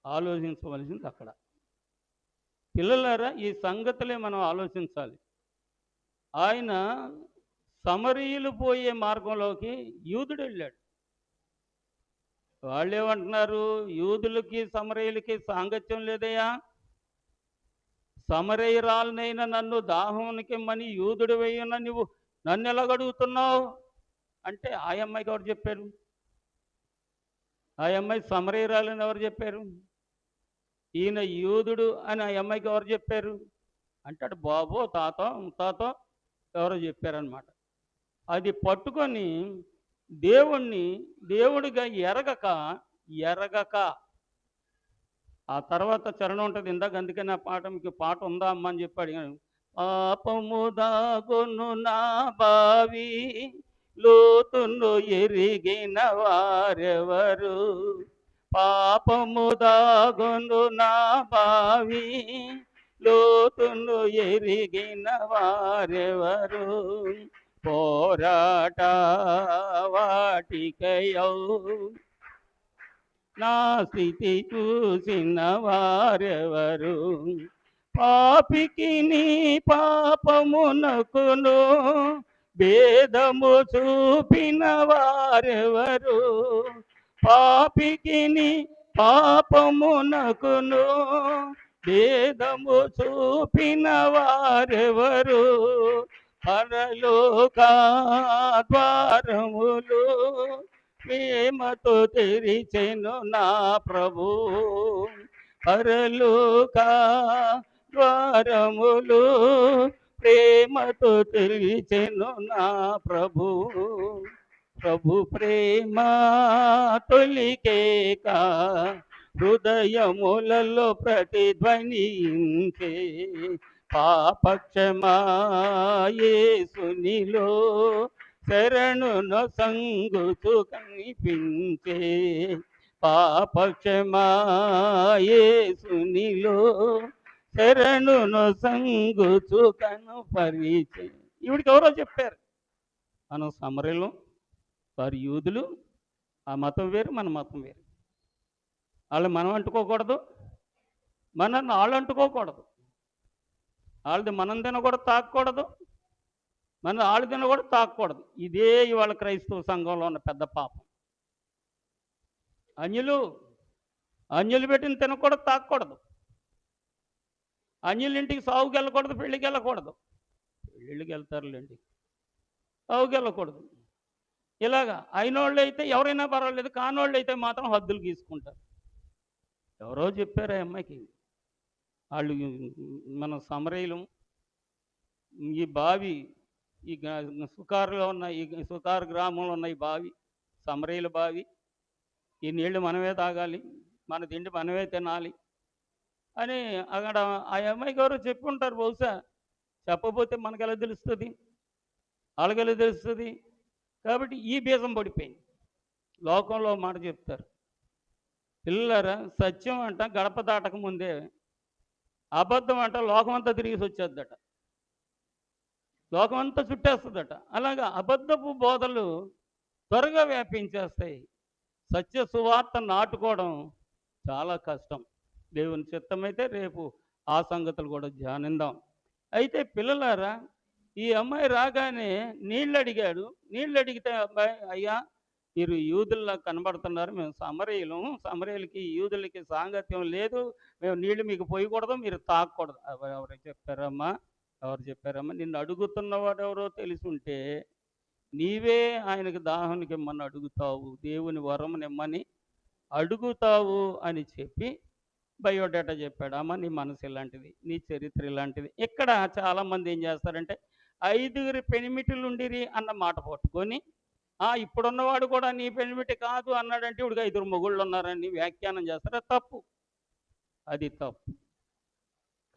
ఆలోచించవలసింది అక్కడ. పిల్లలారా, ఈ సంగతులే మనం ఆలోచించాలి. ఆయన సమరయులు పోయే మార్గంలోకి యూదుడు వెళ్ళాడు. వాళ్ళు ఏమంటున్నారు? యూదులకి సమరయులకి సాంగత్యం లేదయ్యా, సమరయురాలనైనా నన్ను దాహానికి మని యూదుడు వేయున నువ్వు నన్ను ఎలాగడుగుతున్నావు అంటే ఆ అమ్మాయికి ఎవరు చెప్పారు? ఆ అమ్మాయి సమరయురాలని ఎవరు చెప్పారు? ఈయన యూదుడు అని ఆ అమ్మాయికి ఎవరు చెప్పారు? అంటాడు బాబో తాతో ఎవరో చెప్పారనమాట. అది పట్టుకొని దేవుడిగా ఎరగక ఆ తర్వాత చరణం ఉంటుంది. ఇందాక అందుకని ఆ పాట మీకు పాట ఉందా అమ్మ అని చెప్పి అడిగాను. పాపము దాగును నా బావి లోతును ఎరిగిన వారెవరు, పాపము దాగును నా బావి లోతును ఎరిగిన వారెవరు, పోరాట వాటికయౌ నా స్థితి చూసిన వారెవరు, పాపికి నీ పాపమునకును భేదము చూపిన వారెవరు, పాపికి నీ పాపమునకును భేదము చూపిన వారెవరు, పరలోక ద్వారములు ప్రేమతో తెరిచెను నా ప్రభు, పరలోక ద్వారములు ప్రేమతో తెరిచెను నా ప్రభు, ప్రభు ప్రేమ తొలికేక హృదయములలో ప్రతిధ్వనించే, పాపక్షమా యేసునిలో శరణును సంగుతు కనిపించే, పాపక్షమా యేసునిలో శరణును సంగుతు కనుపరిచే. ఈవిడికి ఎవరో చెప్పారు. మనం సమరయులు, వారు యూదులు. ఆ మతం వేరు, మన మతం వేరు. వాళ్ళు మనం అంటుకోకూడదు, మనల్ని వాళ్ళు అంటుకోకూడదు. వాళ్ళది మనం తినకూడదు, తాకూడదు, మన వాళ్ళు తినకూడదు, తాకూడదు. ఇదే ఇవాళ క్రైస్తవ సంఘంలో ఉన్న పెద్ద పాపం. అన్యులు పెట్టిన తినకూడదు, తాకూడదు. అన్యుల ఇంటికి సాగుకి వెళ్ళకూడదు, పెళ్ళికి వెళ్ళకూడదు. పెళ్ళిళ్ళకి వెళ్తారులేండి, సాగుకి వెళ్ళకూడదు. ఇలాగా అయినోళ్ళు అయితే ఎవరైనా పర్వాలేదు, కానోళ్ళు అయితే మాత్రం హద్దులు గీసుకుంటారు. ఎవరో చెప్పారు ఆ అమ్మాయికి. వాళ్ళు మన సమరయులం ఈ బావి ఈ సుకారులో ఉన్న ఈ సుకారు గ్రామంలో ఉన్న ఈ బావి సమరయుల బావి. ఈ నీళ్లు మనమే తాగాలి, మన తిండి మనమే తినాలి అని అక్కడ ఆ అమ్మాయికి ఎవరో చెప్పుంటారు బహుశా. చెప్పకపోతే మనకెలా తెలుస్తుంది? వాళ్ళకెలా తెలుస్తుంది? కాబట్టి ఈ బీజం పడిపోయింది. లోకంలో ఓ మాట చెప్తారు, పిల్లలారా సత్యం అంట గడప దాటక ముందే, అబద్ధం అంట లోకమంతా తిరిగేసి వచ్చేద్దట, లోకమంతా చుట్టేస్తుందట. అలాగా అబద్ధపు బోధలు త్వరగా వ్యాపించేస్తాయి. సత్య సువార్త నాటుకోవడం చాలా కష్టం. దేవుని చిత్తమైతే రేపు ఆ సంగతులు కూడా ధ్యానిద్దాం. అయితే పిల్లలారా, ఈ అమ్మాయి రాగానే నీళ్ళు అడిగాడు. నీళ్ళు అడిగితే అబ్బాయి, అయ్యా మీరు యూదుల్లా కనబడుతున్నారు, మేము సమరయులం, సమరయులకి యూదులకి సాంగత్యం లేదు, మేము నీళ్లు మీకు పోయకూడదు, మీరు తాగకూడదు. ఎవరు చెప్పారమ్మా? ఎవరు చెప్పారమ్మా? నిన్ను అడుగుతున్నవాడు ఎవరో తెలుసుంటే నీవే ఆయనకి దాహానికి ఇమ్మని అడుగుతావు, దేవుని వరం నిమ్మని అడుగుతావు అని చెప్పి బయోడేటా చెప్పాడు. అమ్మ నీ మనసు ఇలాంటిది, నీ చరిత్ర ఇలాంటిది. ఇక్కడ చాలామంది ఏం చేస్తారంటే, ఐదుగురి పెనిమిటిలు ఉండిరి అన్న మాట పట్టుకొని, ఇప్పుడున్నవాడు కూడా నీ పెనిమిటి కాదు అన్నాడంటే ఇవిడికి ఐదుగురు మొగుళ్ళు ఉన్నారని వ్యాఖ్యానం చేస్తారు. అది తప్పు. అది తప్పు.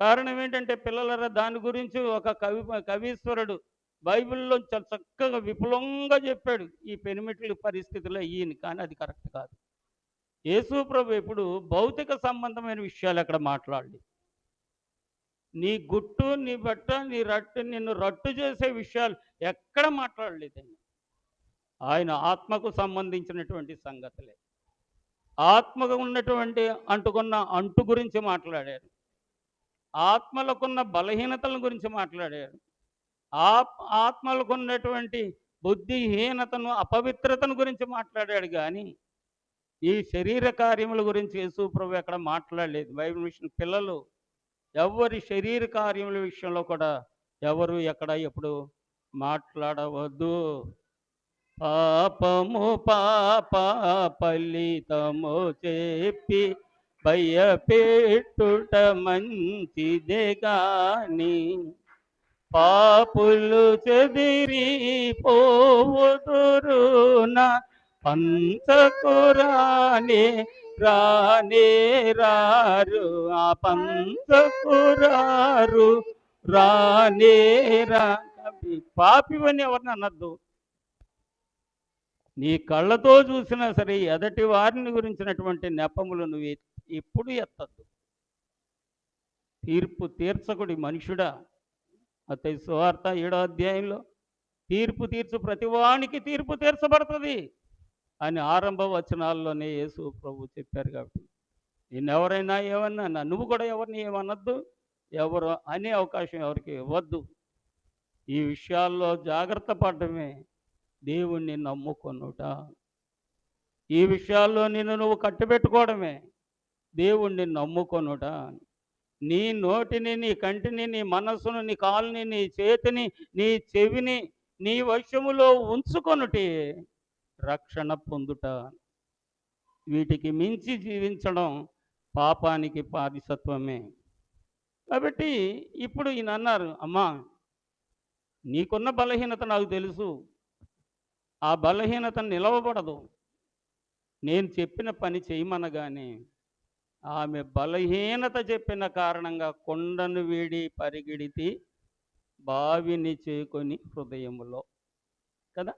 కారణం ఏంటంటే పిల్లలరా, దాని గురించి ఒక కవీశ్వరుడు బైబిల్లో చాలా చక్కగా విపులంగా చెప్పాడు ఈ పెనిమిట్ల పరిస్థితుల్లో ఈయన. కానీ అది కరెక్ట్ కాదు. యేసు ప్రభు ఎప్పుడు భౌతిక సంబంధమైన విషయాలు ఎక్కడ మాట్లాడి, నీ గుట్టు నీ బట్ట నీ రట్టు నిన్ను రట్టు చేసే విషయాలు ఎక్కడ మాట్లాడలేదండి. ఆయన ఆత్మకు సంబంధించినటువంటి సంగతులే, ఆత్మకు ఉన్నటువంటి అంటుకున్న అంటు గురించి మాట్లాడారు, ఆత్మలకున్న బలహీనతల గురించి మాట్లాడారు, ఆత్మలకు ఉన్నటువంటి బుద్ధిహీనతను అపవిత్రతను గురించి మాట్లాడాడు. కానీ ఈ శరీర కార్యముల గురించి యేసు ప్రభు ఎక్కడ మాట్లాడలేదు. బైబిల్ విషయం పిల్లలు ఎవరి శరీర కార్యముల విషయంలో కూడా ఎవరు ఎక్కడ ఎప్పుడు మాట్లాడవద్దు. పాపము పాప ఫలితము చెప్పి భయపెట్టుట మంచిదే గాని పాపులు చెదిరి పోవుదురున పంచకురాని రానే రారు, ఆ పంచకురారు రానే రా. పాపివని ఎవరిని అనద్దు. నీ కళ్ళతో చూసినా సరే ఎదటి వారిని గురించినటువంటి నెపములు నువ్వు ఎప్పుడు ఎత్తద్దు. తీర్పు తీర్చకుడి మనుషుడా. మత్తయి సువార్త 7వ అధ్యాయంలో తీర్పు తీర్చు ప్రతివానికి తీర్పు తీర్చబడుతుంది అని ఆరంభ వచనాల్లోనే యేసు ప్రభు చెప్పారు. కాబట్టి నిన్నెవరైనా ఏమన్నా నువ్వు కూడా ఎవరిని ఏమనొద్దు, ఎవరు అనే అవకాశం ఎవరికి ఇవ్వద్దు. ఈ విషయాల్లో జాగ్రత్త పడటమే దేవుణ్ణి నమ్ముకొనుట. ఈ విషయాల్లో నిన్ను నువ్వు కట్టుబెట్టుకోవడమే దేవుణ్ణి నమ్ముకొనుట. నీ నోటిని, నీ కంటిని, నీ మనస్సును, నీ కాలుని, నీ చేతిని, నీ చెవిని నీ వశములో ఉంచుకొనుటే రక్షణ పొందుట. వీటికి మించి జీవించడం పాపానికి పారిసత్వమే. కాబట్టి ఇప్పుడు ఈయన అన్నారు, అమ్మా నీకున్న బలహీనత నాకు తెలుసు, ఆ బలహీనత నిలవబడదు. నేను చెప్పిన పని చేయమనగానే ఆమె బలహీనత చెప్పిన కారణంగా కొండను వీడి పరిగెడితి బావిని చేకొని హృదయములో. కదా,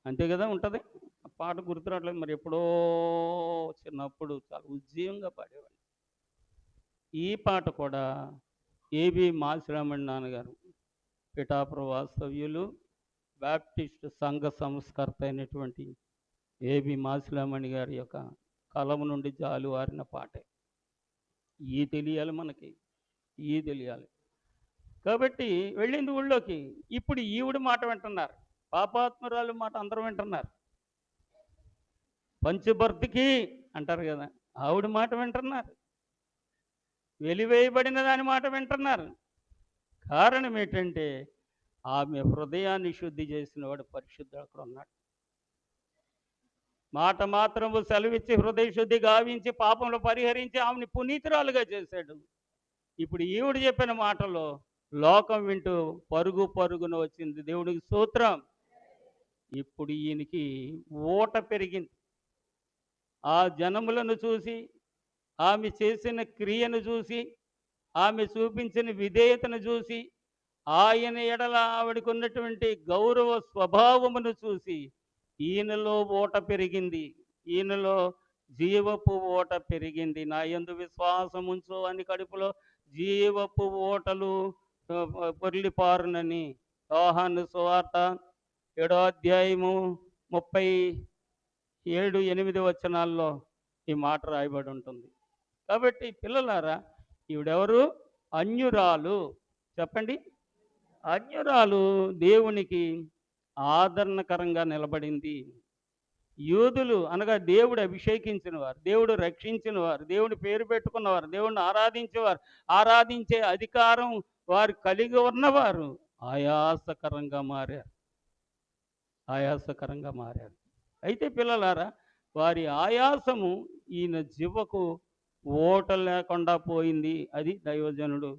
అంతే కదా ఉంటుంది. ఆ పాట గుర్తురావట్లేదు, మరి ఎప్పుడో చిన్నప్పుడు చాలా ఉజ్జీవంగా పాడేవాడు. ఈ పాట కూడా ఏబి మాసిరామణి నాన్నగారు, పిఠాపుర వాస్తవ్యులు, బ్యాప్టిస్ట్ సంఘ సంస్కర్త అయినటువంటి ఏబి మాసిరామణి గారి యొక్క కలము నుండి జాలువారిన పాటే. ఈ తెలియాలి మనకి, ఈ తెలియాలి. కాబట్టి వెళ్ళింది ఊళ్ళోకి. ఇప్పుడు ఈవిడ మాట వింటున్నారు, పాపాత్మురాలు మాట అందరూ వింటున్నారు. పంచభర్తికి అంటారు కదా, ఆవిడ మాట వింటున్నారు, వెలివేయబడిన దాని మాట వింటున్నారు. కారణం ఏంటంటే ఆమె హృదయాన్ని శుద్ధి చేసిన వాడు పరిశుద్ధుడు అక్కడ ఉన్నాడు. మాట మాత్రము సెలవిచ్చి హృదయ శుద్ధి గావించి పాపములు పరిహరించి ఆమెని పునీతురాలుగా చేశాడు. ఇప్పుడు ఈవిడ చెప్పిన మాటలో లోకం వింటూ పరుగు పరుగున వచ్చింది. దేవుడికి స్తోత్రం. ఇప్పుడు ఈయనకి ఊట పెరిగింది. ఆ జనములను చూసి, ఆమె చేసిన క్రియను చూసి, ఆమె చూపించిన విధేయతను చూసి, ఆయన ఎడల ఆవిడకున్నటువంటి గౌరవ స్వభావమును చూసి ఈయనలో ఊట పెరిగింది. ఈయనలో జీవపు ఊట పెరిగింది. నా యందు విశ్వాసముంచు అని కడుపులో జీవపు ఊటలు పొర్లిపారునని యోహాను సువార్త 7వ అధ్యాయము 37, 8 వచనాల్లో ఈ మాట రాయబడి ఉంటుంది. కాబట్టి పిల్లలారా, ఈవిడెవరు? అన్యురాలు. చెప్పండి. అన్యురాలు దేవునికి ఆదరణకరంగా నిలబడింది. యూదులు అనగా దేవుడు అభిషేకించిన వారు, దేవుడు రక్షించిన వారు, దేవుడి పేరు పెట్టుకున్నవారు, దేవుడిని ఆరాధించేవారు, ఆరాధించే అధికారం వారు కలిగి ఉన్నవారు ఆయాసకరంగా మారారు. ఆయాసకరంగా మారారు. అయితే పిల్లలారా, వారి ఆయాసము ఈయన జివ్వకు ఓట లేకుండా పోయింది. అది దైవజనుడు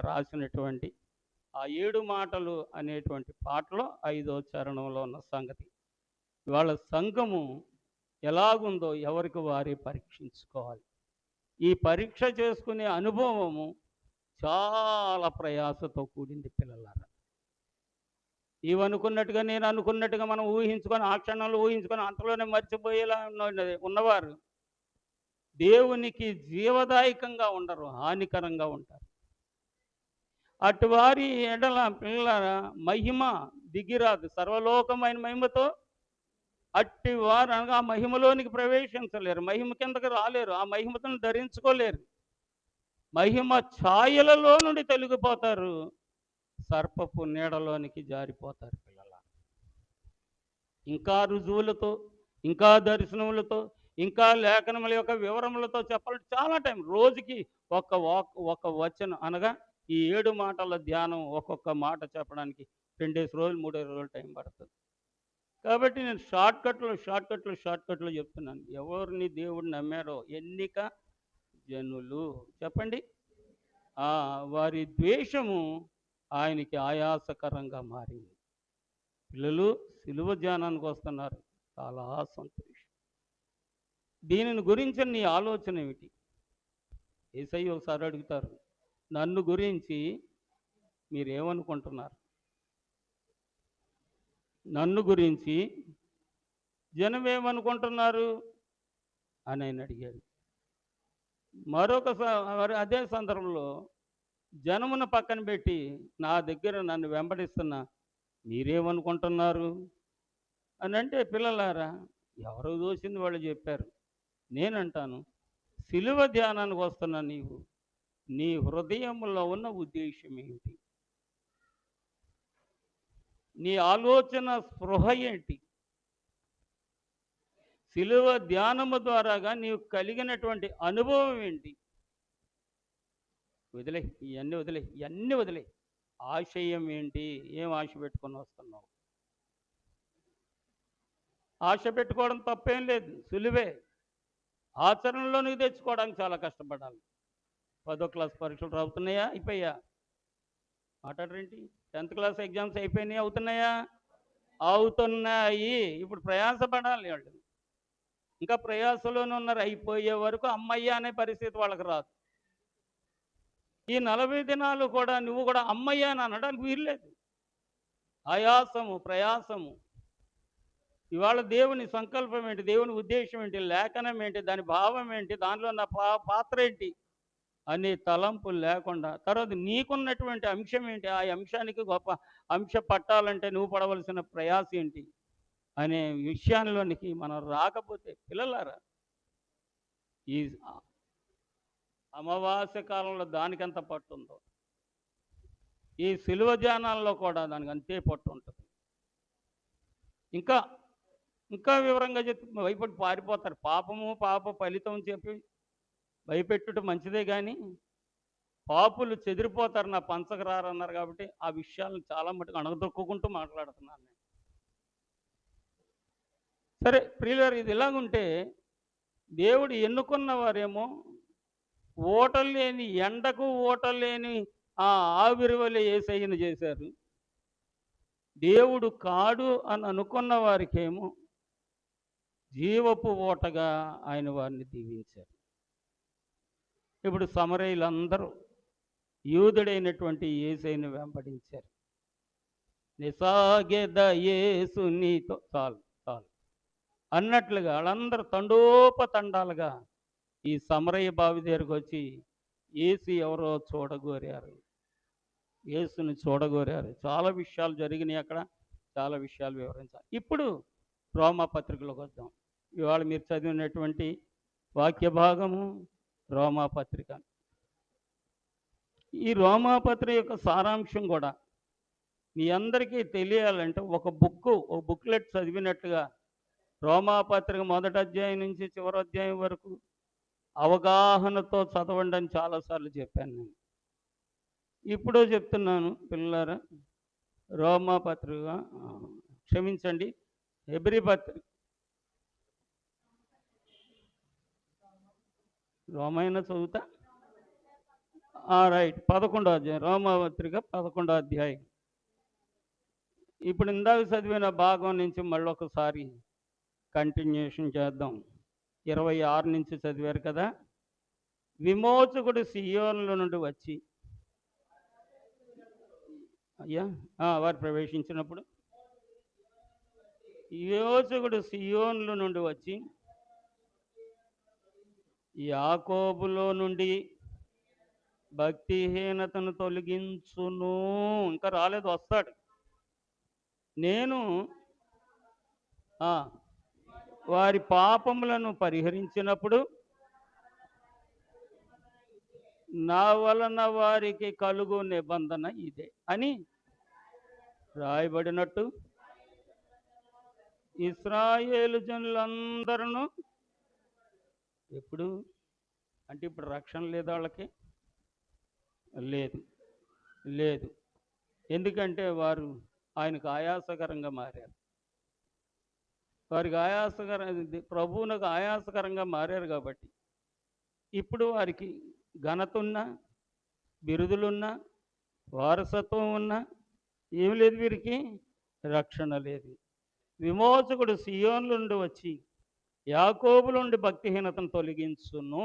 రాసినటువంటి ఆ 7 మాటలు అనేటువంటి పాటలో 5వ చరణంలో ఉన్న సంగతి. ఇవాళ సంఘము ఎలాగుందో ఎవరికి వారే పరీక్షించుకోవాలి. ఈ పరీక్ష చేసుకునే అనుభవము చాలా ప్రయాసతో కూడింది పిల్లలారా. ఇవనుకున్నట్టుగా, నేను అనుకున్నట్టుగా మనం ఊహించుకొని, ఆ క్షణంలో ఊహించుకొని అంతలోనే మర్చిపోయేలా ఉన్నవారు దేవునికి జీవదాయకంగా ఉండరు, హానికరంగా ఉంటారు. అటువారి ఎడల పిల్లల మహిమ దిగిరాదు. సర్వలోకమైన మహిమతో అట్టివారు అనగా ఆ మహిమలోనికి ప్రవేశించలేరు, మహిమ కిందకి రాలేరు, ఆ మహిమతను ధరించుకోలేరు. మహిమ ఛాయలలో నుండి తొలగిపోతారు, సర్పపు నీడలోనికి జారిపోతారు పిల్లల. ఇంకా రుజువులతో, ఇంకా దర్శనములతో, ఇంకా లేఖనముల యొక్క వివరములతో చెప్పాలంటే చాలా టైం. రోజుకి ఒక వచనం అనగా ఈ 7 మాటల ధ్యానం ఒక్కొక్క మాట చెప్పడానికి 2 రోజులు 3 రోజులు టైం పడుతుంది. కాబట్టి నేను షార్ట్కట్లో చెప్తున్నాను. ఎవరిని దేవుడు నమ్మారో ఎన్నిక జనులు. చెప్పండి. వారి ద్వేషము ఆయనకి ఆయాసకరంగా మారింది. పిల్లలు సిలువ ధ్యానానికి వస్తున్నారు, చాలా సంతోషం. దీనిని గురించి నీ ఆలోచన ఏమిటి? యేసయ్య ఒకసారి అడుగుతారు, నన్ను గురించి మీరేమనుకుంటున్నారు? నన్ను గురించి జనం ఏమనుకుంటున్నారు అని ఆయన అడిగాడు. అదే సందర్భంలో జనమును పక్కన పెట్టి నా దగ్గర నన్ను వెంబడిస్తున్న మీరేమనుకుంటున్నారు అని అంటే, పిల్లలారా, ఎవరు దోసింది వాళ్ళు చెప్పారు. నేనంటాను, సిలువ ధ్యానానికి వస్తున్న నీవు నీ హృదయంలో ఉన్న ఉద్దేశం ఏంటి? నీ ఆలోచన స్పృహ ఏంటి? సిలువ ధ్యానము ద్వారాగా నీవు కలిగినటువంటి అనుభవం ఏంటి? ఇవన్నీ వదిలే. ఆశయం ఏంటి? ఏం ఆశ పెట్టుకొని వస్తున్నావు? ఆశ పెట్టుకోవడం తప్పేం లేదు, సులువే. ఆచరణలో నువ్వు తెచ్చుకోవడానికి చాలా కష్టపడాలి. 10వ క్లాస్ పరీక్షలు అవుతున్నాయా? అయిపోయా? మాట్లాడరేంటి? 10th క్లాస్ ఎగ్జామ్స్ అయిపోయినాయి, అవుతున్నాయా? అవుతున్నాయి. ఇప్పుడు ప్రయాసపడాలి వాళ్ళు. ఇంకా ప్రయాసలోనే ఉన్నారు. అయిపోయే వరకు అమ్మయ్య అనే పరిస్థితి వాళ్ళకి రాదు. ఈ 40 దినాలు కూడా నువ్వు కూడా అమ్మయ్య అని అనడానికి వీల్లేదు. ఆయాసము, ప్రయాసము. ఇవాళ దేవుని సంకల్పం ఏంటి? దేవుని ఉద్దేశం ఏంటి? లేఖనం ఏంటి? దాని భావం ఏంటి? దానిలో నా పాత్ర ఏంటి అనే తలంపు లేకుండా, తర్వాత నీకున్నటువంటి అంశం ఏంటి, ఆ అంశానికి గొప్ప అంశ పట్టాలంటే నువ్వు పడవలసిన ప్రయాస ఏంటి అనే విషయాల్లోనికి మనం రాకపోతే, పిల్లలారా, ఈ అమావాస్య కాలంలో దానికెంత పట్టుందో, ఈ సిలువ ధ్యానాల్లో కూడా దానికి అంతే పట్టు ఉంటుంది. ఇంకా ఇంకా వివరంగా చెప్పి భయపడి పారిపోతారు. పాప ఫలితం చెప్పి భయపెట్టుట మంచిదే, కానీ పాపులు చెదిరిపోతారు నా పంచకు రారన్నారు. కాబట్టి ఆ విషయాలను చాలా మటుకు అణగదొక్కుంటూ మాట్లాడుతున్నాను నేను. సరే ప్రియులారా, ఇది ఇలాగుంటే దేవుడు ఎన్నుకున్న వారేమో ఓటలు లేని ఎండకు ఓటలు లేని ఆ ఆవిరి వలె యేసయ్యను చేశారు. దేవుడు కాడు అని అనుకున్న వారికేమో జీవపు ఓటగా ఆయన వారిని దీవించారు. ఇప్పుడు సమరయులందరూ యూదుడైనటువంటి యేసయ్యను వెంబడించారు. నిసాగెద యేసు నీతో చాలు చాలు అన్నట్లుగా వాళ్ళందరూ తండోపతండాలుగా ఈ సమరయ్య బావి దగ్గరకు వచ్చి యేసు ఎవరో చూడగోరారు. యేసుని చూడగోరారు. చాలా విషయాలు జరిగినాయి అక్కడ. చాలా విషయాలు వివరించాలి. ఇప్పుడు రోమా పత్రికలోకి వద్దాం. ఇవాళ మీరు చదివినటువంటి వాక్య భాగము రోమా పత్రిక. ఈ రోమా పత్రిక యొక్క సారాంశం కూడా మీ అందరికీ తెలియాలంటే ఒక బుక్లెట్ చదివినట్టుగా రోమా పత్రిక మొదటి అధ్యాయం నుంచి చివరి అధ్యాయం వరకు అవగాహనతో చదవండి అని చాలాసార్లు చెప్పాను నేను. ఇప్పుడు చెప్తున్నాను పిల్లలారా, రోమా పత్రిక క్షమించండి, హెబ్రీ పత్రిక, రోమైనా చదువుతా రైట్, 11వ అధ్యాయం, రోమా పత్రిక 11వ అధ్యాయం. ఇప్పుడు ఇందాక చదివిన భాగం నుంచి మళ్ళీ ఒకసారి కంటిన్యూషన్ చేద్దాం. 26 నుంచి చదివారు కదా. విమోచకుడు సియోనుల నుండి వచ్చి అయ్యా వారు ప్రవేశించినప్పుడు విమోచకుడు సియోనుల నుండి వచ్చి యాకోబులో నుండి భక్తిహీనతను తొలగించును. ఇంకా రాలేదు, వస్తాడు. నేను వారి పాపములను పరిహరించినప్పుడు నా వలన వారికి కలుగు నిబంధన ఇదే అని రాయబడినట్టు ఇశ్రాయేలు జనులందరూ ఎప్పుడు అంటే ఇప్పుడు రక్షణ లేదు వాళ్ళకి, లేదు లేదు. ఎందుకంటే వారు ఆయనకు ఆయాసకరంగా మారారు. వారికి ప్రభువునకు ఆయాసకరంగా మారారు కాబట్టి ఇప్పుడు వారికి ఘనత ఉన్నా, బిరుదులున్నా, వారసత్వం ఉన్నా ఏమి లేదు, వీరికి రక్షణ లేదు. విమోచకుడు సియోను నుండి వచ్చి యాకోబు నుండి భక్తిహీనతను తొలగించును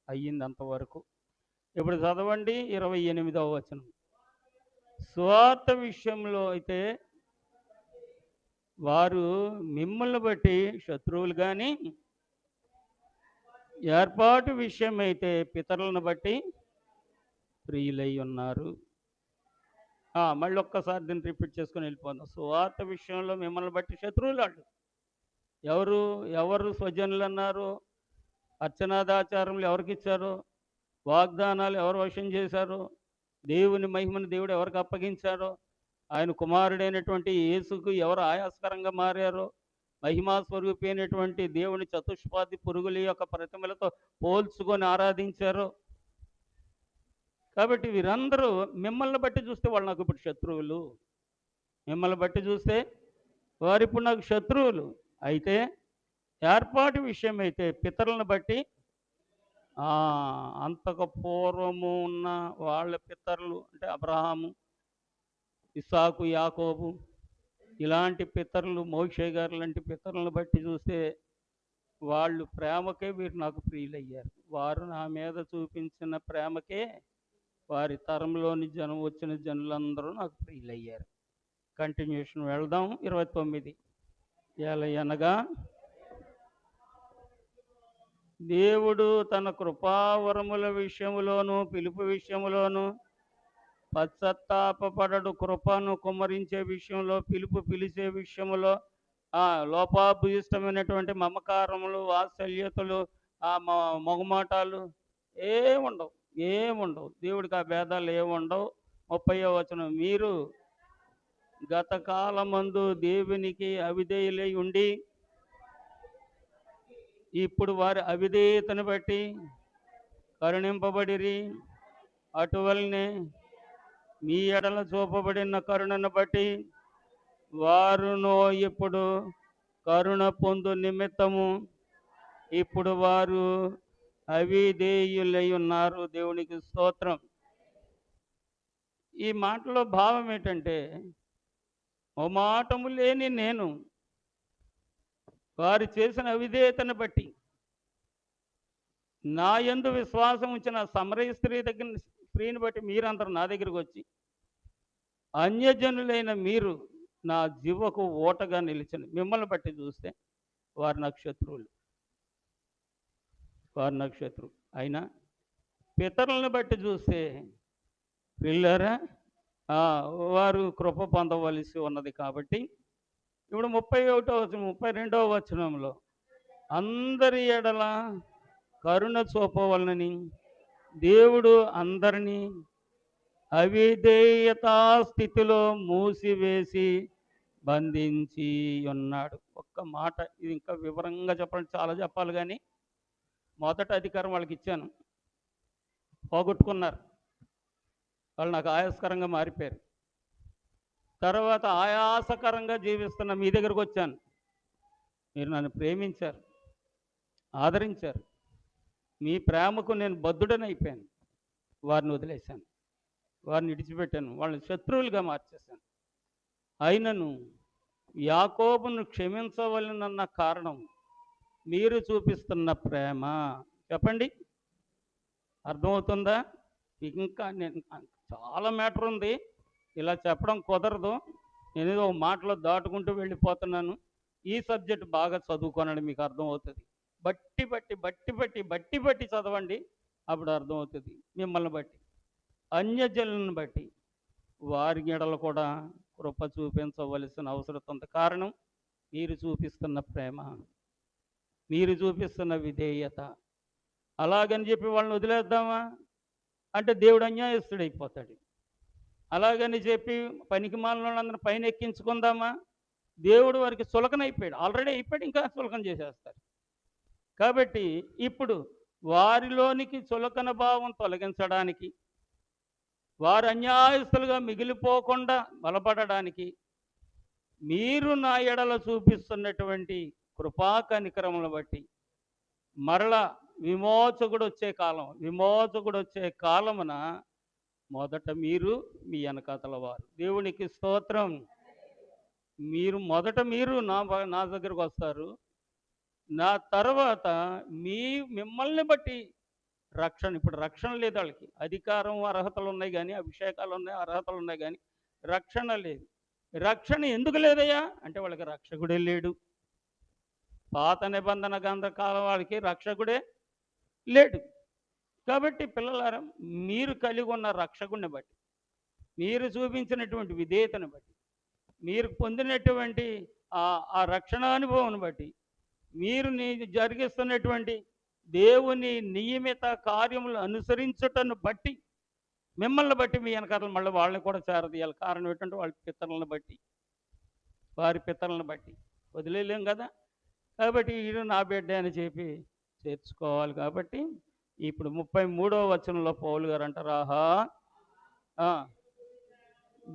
అయ్యింది అంతవరకు. ఇప్పుడు చదవండి 28వ వచనం. స్వార్థ విషయంలో అయితే వారు మిమ్మల్ని బట్టి శత్రువులు కానీ, ఏర్పాటు విషయం అయితే పితరులను బట్టి ప్రియులై ఉన్నారు. మళ్ళీ ఒక్కసారి దీన్ని రిపీట్ చేసుకొని వెళ్ళిపోదాం. స్వార్థ విషయంలో మిమ్మల్ని బట్టి శత్రువులు వాళ్ళు. ఎవరు స్వజనులు అన్నారు? అర్చనాదాచారములు ఎవరికి ఇచ్చారు? వాగ్దానాలు ఎవరు వశం చేశారు? దేవుని మహిమను దేవుడు ఎవరికి అప్పగించారో, ఆయన కుమారుడైనటువంటి యేసుకు ఎవరు ఆయాస్కరంగా మారారో, మహిమా స్వరూపి అయినటువంటి దేవుని చతుష్పాది పురుగుల యొక్క ప్రతిమలతో పోల్చుకొని ఆరాధించారో. కాబట్టి వీరందరూ మిమ్మల్ని బట్టి చూస్తే వాళ్ళు నాకు ఇప్పుడు శత్రువులు. మిమ్మల్ని బట్టి చూస్తే వారు ఇప్పుడు నాకు శత్రువులు. అయితే ఏర్పాటు విషయం అయితే పితరులను బట్టి అంతకు పూర్వము ఉన్న వాళ్ళ పితరులు అంటే అబ్రహాము, ఇస్సాకు, యాకోబు ఇలాంటి పితరులు, మోషే గారు లాంటి పితరులను బట్టి చూస్తే వాళ్ళు ప్రేమకే వీరు నాకు ప్రియులయ్యారు. వారు నా మీద చూపించిన ప్రేమకే వారి తరంలోని వచ్చిన జనులందరూ నాకు ప్రియులయ్యారు. కంటిన్యూషన్ వెళ్దాం. 29 అనగా దేవుడు తన కృపావరముల విషయములోను పిలుపు విషయములోను పశ్చాత్తాపపడడు కృపను కుమ్మరించే విషయంలో, పిలిచే విషయంలో లోపాభూయిష్టమైనటువంటి మమకారములు, వాత్సల్యతలు, మొగమాటాలు ఏముండవు. దేవుడికి ఆ భేదాలు ఏముండవు. 30వ వచనం. మీరు గత కాలమందు దేవునికి అవిధేయులై ఉండి ఇప్పుడు వారి అవిధేయతను బట్టి కరుణింపబడిరి. అటువలనే మీ ఎడల చూపబడిన కరుణను బట్టి వారును ఇప్పుడు కరుణ పొందు నిమిత్తము ఇప్పుడు వారు అవిధేయులై ఉన్నారు. దేవునికి స్తోత్రం. ఈ మాటలో భావం ఏంటంటే, మొమాటము లేని నేను వారు చేసిన అవిధేయతను బట్టి, నా యందు విశ్వాసం ఉంచిన సమరయ స్త్రీని బట్టి మీరందరూ నా దగ్గరికి వచ్చి, అన్యజనులైన మీరు నా జీవకు ఓటగా నిలిచిన మిమ్మల్ని బట్టి చూస్తే వారు నాకు శత్రువులు. వారు నాకు శత్రువు. అయినా పితరులను బట్టి చూస్తే పిల్లరా వారు కృప పొందవలసి ఉన్నది. కాబట్టి ఇప్పుడు 32వ వచనంలో అందరి ఎడల కరుణ చూపవలనని దేవుడు అందరినీ అవిధేయతా స్థితిలో మూసివేసి బంధించి ఉన్నాడు. ఒక్క మాట, ఇది ఇంకా వివరంగా చెప్పాలంటే చాలా చెప్పాలి, కానీ మొదట అధికారం వాళ్ళకి ఇచ్చాను, పోగొట్టుకున్నారు. వాళ్ళు నాకు ఆయాసకరంగా మారిపోయారు. తర్వాత ఆయాసకరంగా జీవిస్తున్న మీ దగ్గరకు వచ్చాను. మీరు నన్ను ప్రేమించారు, ఆదరించారు. మీ ప్రేమకు నేను బద్ధుడని అయిపోయాను. వారిని వదిలేశాను, వారిని విడిచిపెట్టాను, వాళ్ళని శత్రువులుగా మార్చేశాను. అయినను యాకోబును క్షమించవలనన్న కారణం మీరు చూపిస్తున్న ప్రేమ. చెప్పండి, అర్థమవుతుందా? ఇంకా నేను చాలా మ్యాటర్ ఉంది, ఇలా చెప్పడం కుదరదు. నేను ఏదో మాటలో దాటుకుంటూ వెళ్ళిపోతున్నాను. ఈ సబ్జెక్ట్ బాగా చదువుకోనండి, మీకు అర్థమవుతుంది. బట్టి బట్టి బట్టి బట్టి బట్టి బట్టి చదవండి, అప్పుడు అర్థమవుతుంది. మిమ్మల్ని బట్టి, అన్యజనులను బట్టి వారి ఎడల కూడా కృప చూపించవలసిన అవసరం ఉంది. కారణం మీరు చూపిస్తున్న ప్రేమ, మీరు చూపిస్తున్న విధేయత. అలాగని చెప్పి వాళ్ళని వదిలేద్దామా అంటే దేవుడు అన్యాయస్తుడైపోతాడు. అలాగని చెప్పి పనికి మాలిన వాళ్ళందరూ పైన ఎక్కించుకుందామా, దేవుడు వారికి చులకనైపోయాడు, ఆల్రెడీ అయిపోయాడు, ఇంకా చులకన చేసేస్తారు. కాబట్టి ఇప్పుడు వారిలోనికి చులకన భావం తొలగించడానికి, వారు అన్యాయస్తులుగా మిగిలిపోకుండా బలపడడానికి మీరు నా ఎడల చూపిస్తున్నటువంటి కృపా కనికరములను బట్టి మరలా విమోచకుడు వచ్చే కాలమున మొదట మీరు, మీ వెనకాతల వారు. దేవునికి స్తోత్రం. మొదట మీరు నా దగ్గరకు వస్తారు, నా తర్వాత మిమ్మల్ని బట్టి రక్షణ. ఇప్పుడు రక్షణ లేదు వాళ్ళకి, అధికారం అర్హతలు ఉన్నాయి కానీ, అభిషేకాలు ఉన్నాయి, అర్హతలు ఉన్నాయి కానీ రక్షణ లేదు. రక్షణ ఎందుకు లేదయ్యా అంటే వాళ్ళకి రక్షకుడే లేడు. పాత నిబంధన గ్రంథకాలం వాళ్ళకి రక్షకుడే లేడు. కాబట్టి పిల్లలారా, మీరు కలిగి ఉన్న రక్షకుడిని బట్టి, మీరు చూపించినటువంటి విధేయతను బట్టి, మీరు పొందినటువంటి ఆ రక్షణ అనుభవాన్ని బట్టి, మీరు జరిగిస్తున్నటువంటి దేవుని నియమిత కార్యములు అనుసరించుటను బట్టి, మిమ్మల్ని బట్టి మీ వెనకాతలు మళ్ళీ వాళ్ళని కూడా చేరదీయాలి. కారణం ఏంటంటే వారి పితరులను బట్టి వదిలేలేం కదా. కాబట్టి వీడు నా బిడ్డ అని చెప్పి చేర్చుకోవాలి. కాబట్టి ఇప్పుడు 33వ వచనంలో పౌలు గారు అంటారు,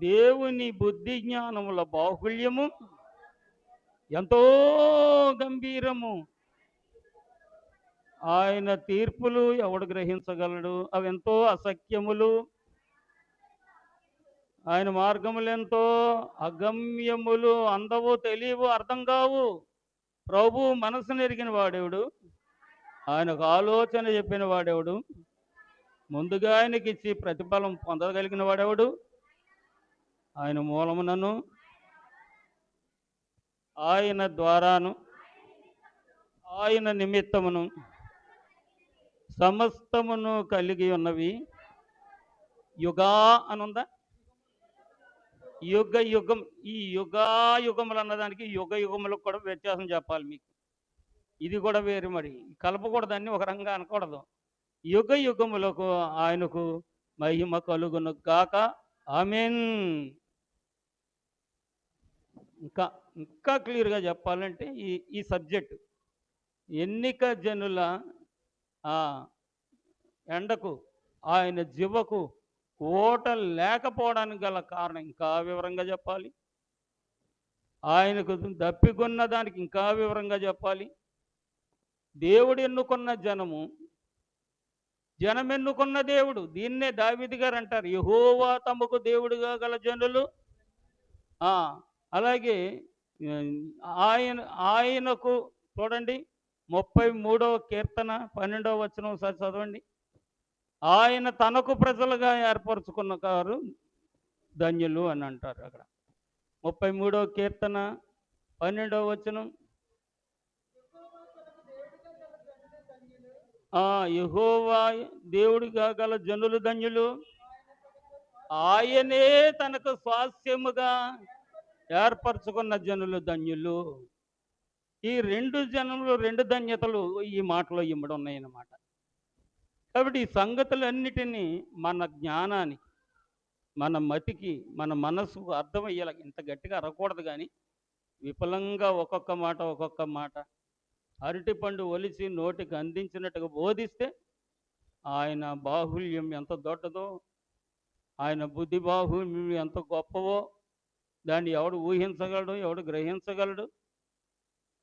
దేవుని బుద్ధి జ్ఞానముల బాహుళ్యము ఎంతో గంభీరము, ఆయన తీర్పులు ఎవడు గ్రహించగలడు? అవి ఎంతో అసఖ్యములు, ఆయన మార్గములు ఎంతో అగమ్యములు, అందవు, తెలియవు, అర్థం కావు. ప్రభు మనసును ఎరిగిన వాడేవుడు, ఆయనకు ఆలోచన చెప్పిన వాడేవుడు, ముందుగా ఆయనకి ఇచ్చి ప్రతిఫలం పొందగలిగిన వాడేవుడు, ఆయన మూలమునను ఆయన ద్వారాను ఆయన నిమిత్తమును సమస్తమును కలిగి ఉన్నవి. యుగా అనుందా? యుగం. ఈ యుగములు అన్నదానికి యుగములకు కూడా వ్యత్యాసం చెప్పాలి మీకు. ఇది కూడా వేరు, మరి కలపకూడదని ఒక రంగా అనకూడదు. యుగములకు ఆయనకు మహిమ కలుగును గాక, ఆమేన్. ఇంకా క్లియర్గా చెప్పాలంటే ఈ సబ్జెక్టు ఎన్నిక జనుల ఎండకు ఆయన జివ్వకు ఓట లేకపోవడానికి గల కారణం ఇంకా వివరంగా చెప్పాలి. ఆయనకు దప్పికొన్న దానికి ఇంకా వివరంగా చెప్పాలి. దేవుడు ఎన్నుకున్న జనము, జనం ఎన్నుకున్న దేవుడు. దీన్నే దావీదు గారు అంటారు, యెహోవా తమకు దేవుడుగా గల జనులు. ఆ, అలాగే ఉమ్, ఆయన ఆయనకు చూడండి, 33వ కీర్తన 12వ వచనం ఒకసారి చదవండి. ఆయన తనకు ప్రజలుగా ఏర్పరచుకున్న కారు ధన్యులు అని అంటారు అక్కడ. 33వ కీర్తన 12వ వచనం. యెహోవా దేవుడిగా గల జనులు ధన్యులు, ఆయనే తనకు స్వాస్యముగా ఏర్పరచుకున్న జనులు ధన్యులు. ఈ రెండు జనములు, రెండు ధన్యతలు ఈ మాటలో ఇమ్మడి ఉన్నాయన్నమాట. కాబట్టి ఈ సంగతులన్నిటినీ మన జ్ఞానానికి, మన మతికి, మన మనసుకు అర్థమయ్యేలా, ఇంత గట్టిగా అరకూడదు కానీ విపులంగా ఒక్కొక్క మాట ఒక్కొక్క మాట అరటిపండు ఒలిచి నోటికి అందించినట్టుగా బోధిస్తే ఆయన బాహుల్యం ఎంత దొడ్డదో, ఆయన బుద్ధి బాహుల్యం ఎంత గొప్పవో దాన్ని ఎవడు ఊహించగలడు, ఎవడు గ్రహించగలడు.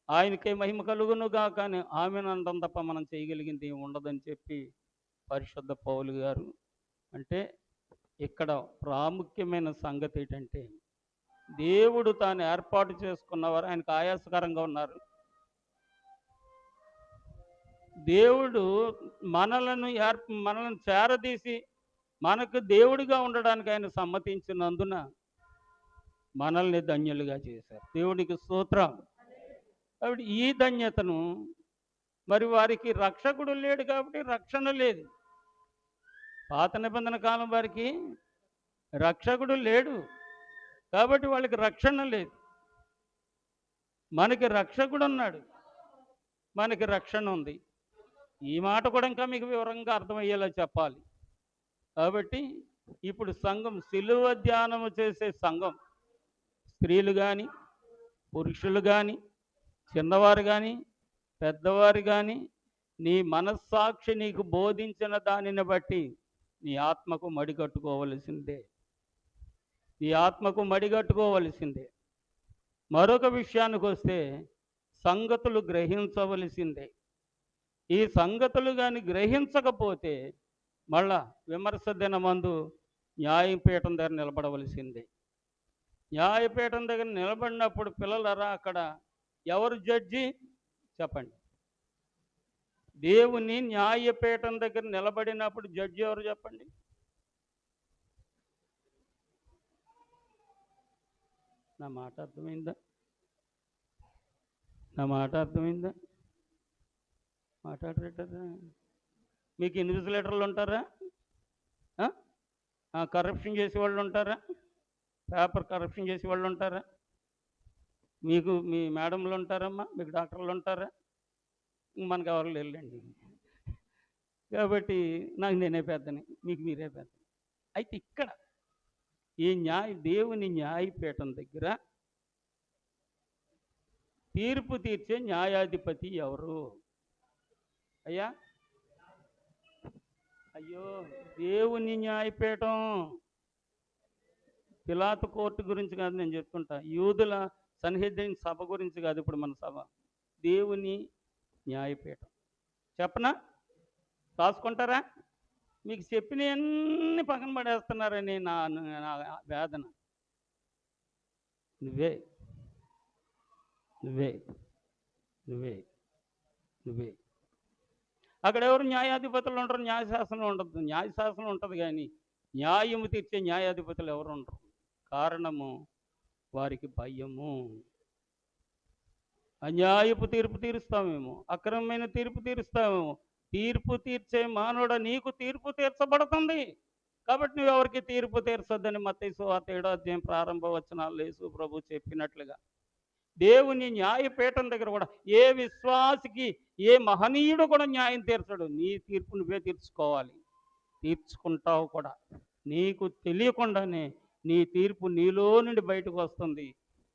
ఆయనకే మహిమ కలుగునుగా, కానీ ఆమెనందం తప్ప మనం చేయగలిగింది ఏమి ఉండదని చెప్పి పరిశుద్ధ పౌలు గారు అంటే, ఇక్కడ ప్రాముఖ్యమైన సంగతి ఏంటంటే, దేవుడు తాను ఏర్పాటు చేసుకున్నవారు ఆయనకు ఆయాసకరంగా ఉన్నారు. దేవుడు మనలను చేరదీసి మనకు దేవుడిగా ఉండడానికి ఆయన సమ్మతించినందున మనల్ని ధన్యులుగా చేశారు. దేవునికి స్తోత్రం. కాబట్టి ఈ ధన్యతను, మరి వారికి రక్షకుడు లేడు కాబట్టి రక్షణ లేదు. పాత నిబంధన కాలం వారికి రక్షకుడు లేడు కాబట్టి వాళ్ళకి రక్షణ లేదు. మనకి రక్షకుడు ఉన్నాడు, మనకి రక్షణ ఉంది. ఈ మాట కూడా ఇంకా మీకు వివరంగా అర్థమయ్యేలా చెప్పాలి. కాబట్టి ఇప్పుడు సంఘం, సిలువ ధ్యానము చేసే సంఘం, స్త్రీలు కానీ, పురుషులు కానీ, చిన్నవారు కానీ, పెద్దవారు కానీ, నీ మనస్సాక్షి నీకు బోధించిన దానిని బట్టి నీ ఆత్మకు మడిగట్టుకోవలసిందే. నీ ఆత్మకు మడిగట్టుకోవలసిందే. మరొక విషయానికి వస్తే సంగతులు గ్రహించవలసిందే. ఈ సంగతులు కానీ గ్రహించకపోతే మళ్ళా విమర్శ దినమందు న్యాయపీఠం దగ్గర నిలబడవలసిందే. న్యాయపీఠం దగ్గర నిలబడినప్పుడు పిల్లలరా, అక్కడ ఎవరు జడ్జి చెప్పండి? దేవుని న్యాయపీఠం దగ్గర నిలబడినప్పుడు జడ్జి ఎవరు చెప్పండి? నా మాట అర్థమైందా? నా మాట అర్థమైందా? మాట్లాడరేటదా? మీకు ఇన్విజిలేటర్లు ఉంటారా? కరప్షన్ చేసే వాళ్ళు ఉంటారా? పేపర్ కరప్షన్ చేసే వాళ్ళు ఉంటారా? మీకు మీ మేడంలు ఉంటారమ్మా, మీకు డాక్టర్లు ఉంటారా? మనకు ఎవరు లేరులేండి. కాబట్టి నాకు నేనే పెద్దని, మీకు మీరే పెద్ద. అయితే ఇక్కడ ఈ దేవుని న్యాయపీఠం దగ్గర తీర్పు తీర్చే న్యాయాధిపతి ఎవరు? అయ్యా, అయ్యో, దేవుని న్యాయపీఠం. పిలాతు కోర్టు గురించి కాదు నేను చెప్తుంటా, యూదుల సన్హెద్రిన్ సభ గురించి కాదు ఇప్పుడు మన సభ. దేవుని న్యాయపీఠం. చెప్పనా? రాసుకుంటారా? మీకు చెప్పినవన్నీ పక్కన పడేస్తున్నారని నా వేదన. నువ్వే నువ్వే నువ్వే నువ్వే అక్కడ ఎవరు న్యాయాధిపతులు ఉంటారు? న్యాయశాసనం ఉండదు. న్యాయశాసనం ఉంటుంది కానీ న్యాయము తీర్చే న్యాయాధిపతులు ఎవరు ఉండరు. కారణము వారికి భయము. అన్యాయపు తీర్పు తీరుస్తామేమో, అక్రమమైన తీర్పు తీరుస్తామేమో. తీర్పు తీర్చే మానవుడ, నీకు తీర్పు తీర్చబడుతుంది కాబట్టి నువ్వు ఎవరికి తీర్పు తీర్చొద్దని మత్తయి సువార్త 7వ అధ్యాయం ప్రారంభ వచనాలు యేసు ప్రభు చెప్పినట్లుగా దేవుని న్యాయపీఠం దగ్గర కూడా ఏ విశ్వాసికి, ఏ మహనీయుడు కూడా న్యాయం తీర్చడు. నీ తీర్పు నువ్వే తీర్చుకోవాలి, తీర్చుకుంటావు కూడా. నీకు తెలియకుండానే నీ తీర్పు నీలో నుండి బయటకు వస్తుంది.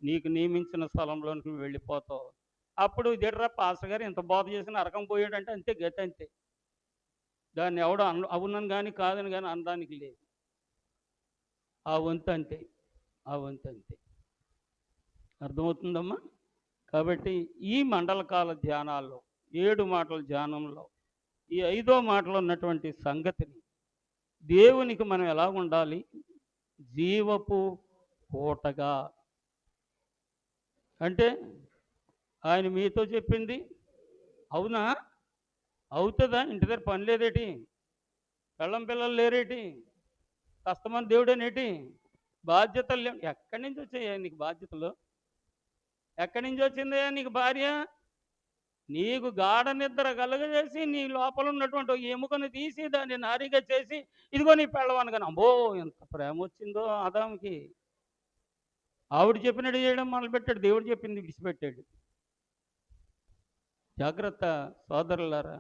నీకు నియమించిన స్థలంలోనికి వెళ్ళిపోతావు. అప్పుడు జడ్రా పాస్టర్ గారు ఇంత బోధ చేసిన నరకం పోయాడంటే అంతే, గతి అంతే. దాన్ని ఎవడో అవునని కానీ కాదని కానీ అనడానికి లేదు. ఆ వంతు అంతే, ఆ వంతు అంతే. అర్థమవుతుందమ్మా? కాబట్టి ఈ మండలకాల ధ్యానాల్లో 7 మాటల ధ్యానంలో ఈ 5వ మాటలో ఉన్నటువంటి సంగతిని దేవునికి మనం ఎలా ఉండాలి? జీవపు పూటగా. అంటే ఆయన మీతో చెప్పింది అవునా? అవుతుందా? ఇంటి దగ్గర పని లేదేటి? పెళ్ళం పిల్లలు లేరేటి? కష్టమని దేవుడనేటి? బాధ్యతలు లేవు. ఎక్కడి నుంచి వచ్చాయా నీకు బాధ్యతలు? ఎక్కడి నుంచి వచ్చిందయ్యా నీకు భార్య? నీకు గాఢ నిద్ర కలుగజేసి నీ లోపల ఉన్నటువంటి ఒక ఎముకను తీసి దాన్ని నారిగా చేసి ఇదిగో నీ పెళ్ళం అనగానే అబ్బో ఎంత ప్రేమ వచ్చిందో ఆదాముకి. ఆవిడ చెప్పినట్టు చేయడం మొదలుపెట్టాడు, దేవుడు చెప్పింది విడిచిపెట్టాడు. జాగ్రత్త సోదరులారా,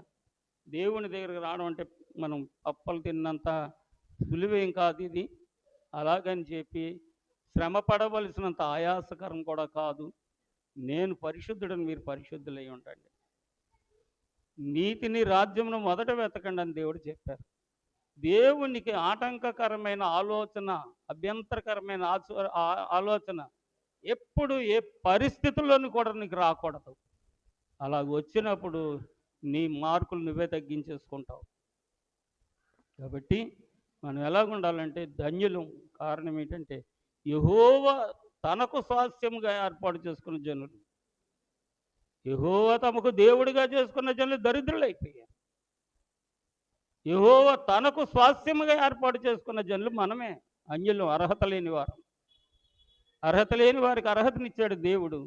దేవుని దగ్గరికి రావడం అంటే మనం అప్పలు తిన్నంత సులువేం కాదు ఇది. అలాగని చెప్పి శ్రమ పడవలసినంత ఆయాసకరం కూడా కాదు. నేను పరిశుద్ధుడని మీరు పరిశుద్ధులై ఉండండి. నీతిని రాజ్యమును మొదట వెతకండి అని దేవుడు చెప్పారు. దేవునికి ఆటంకకరమైన ఆలోచన, అభ్యంతరకరమైన ఆలోచన ఎప్పుడు ఏ పరిస్థితుల్లోనూ కూడా నీకు రాకూడదు. అలాగ వచ్చినప్పుడు నీ మార్కులు నువ్వే తగ్గించేసుకుంటావు. కాబట్టి మనం ఎలాగుండాలంటే ధన్యులం. కారణం ఏంటంటే యెహోవా తనకు స్వాస్థ్యముగా ఏర్పాటు చేసుకున్న జనులు, యెహోవా తమకు దేవుడిగా చేసుకున్న జనులు దరిద్రులైపోయారు. యెహోవా తనకు స్వాస్థ్యముగా ఏర్పాటు చేసుకున్న జనులు మనమే, అన్యులు, అర్హత లేని వారు. అర్హత లేని వారికి అర్హతనిచ్చాడు దేవుడు.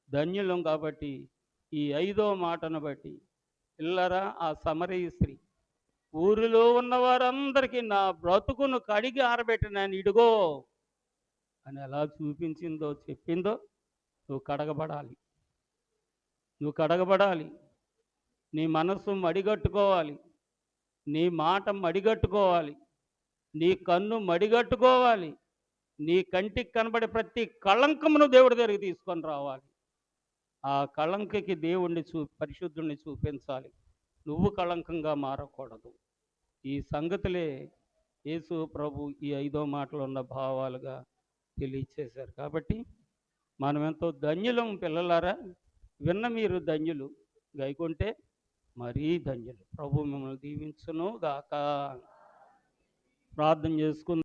ధన్యులం. కాబట్టి ఈ 5వ మాటను బట్టి పిల్లరా, ఆ సమరయ స్త్రీ ఊరిలో ఉన్న వారందరికీ నా బ్రతుకును కడిగి ఆరబెట్టినాను ఇడుగో అని ఎలా చూపించిందో చెప్పిందో, నువ్వు కడగబడాలి. నువ్వు కడగబడాలి. నీ మనస్సు మడిగట్టుకోవాలి. నీ మాట మడిగట్టుకోవాలి. నీ కన్ను మడిగట్టుకోవాలి. నీ కంటికి కనబడే ప్రతి కళంకమును దేవుడి దగ్గరికి తీసుకొని రావాలి. ఆ కళంకకి దేవుణ్ణి పరిశుద్ధుణ్ణి చూపించాలి. నువ్వు కళంకంగా మారకూడదు. ఈ సంగతులే యేసు ప్రభు ఈ 5వ మాటలో ఉన్న భావాలుగా తెలియచేశారు. కాబట్టి మనం ఎంతో ధన్యులం పిల్లలారా. విన్న మీరు ధన్యులు, గైకొంటే మరీ ధన్యులు. ప్రభు మిమ్మల్ని దీవించును గాక. ప్రార్థన చేసుకుందాం.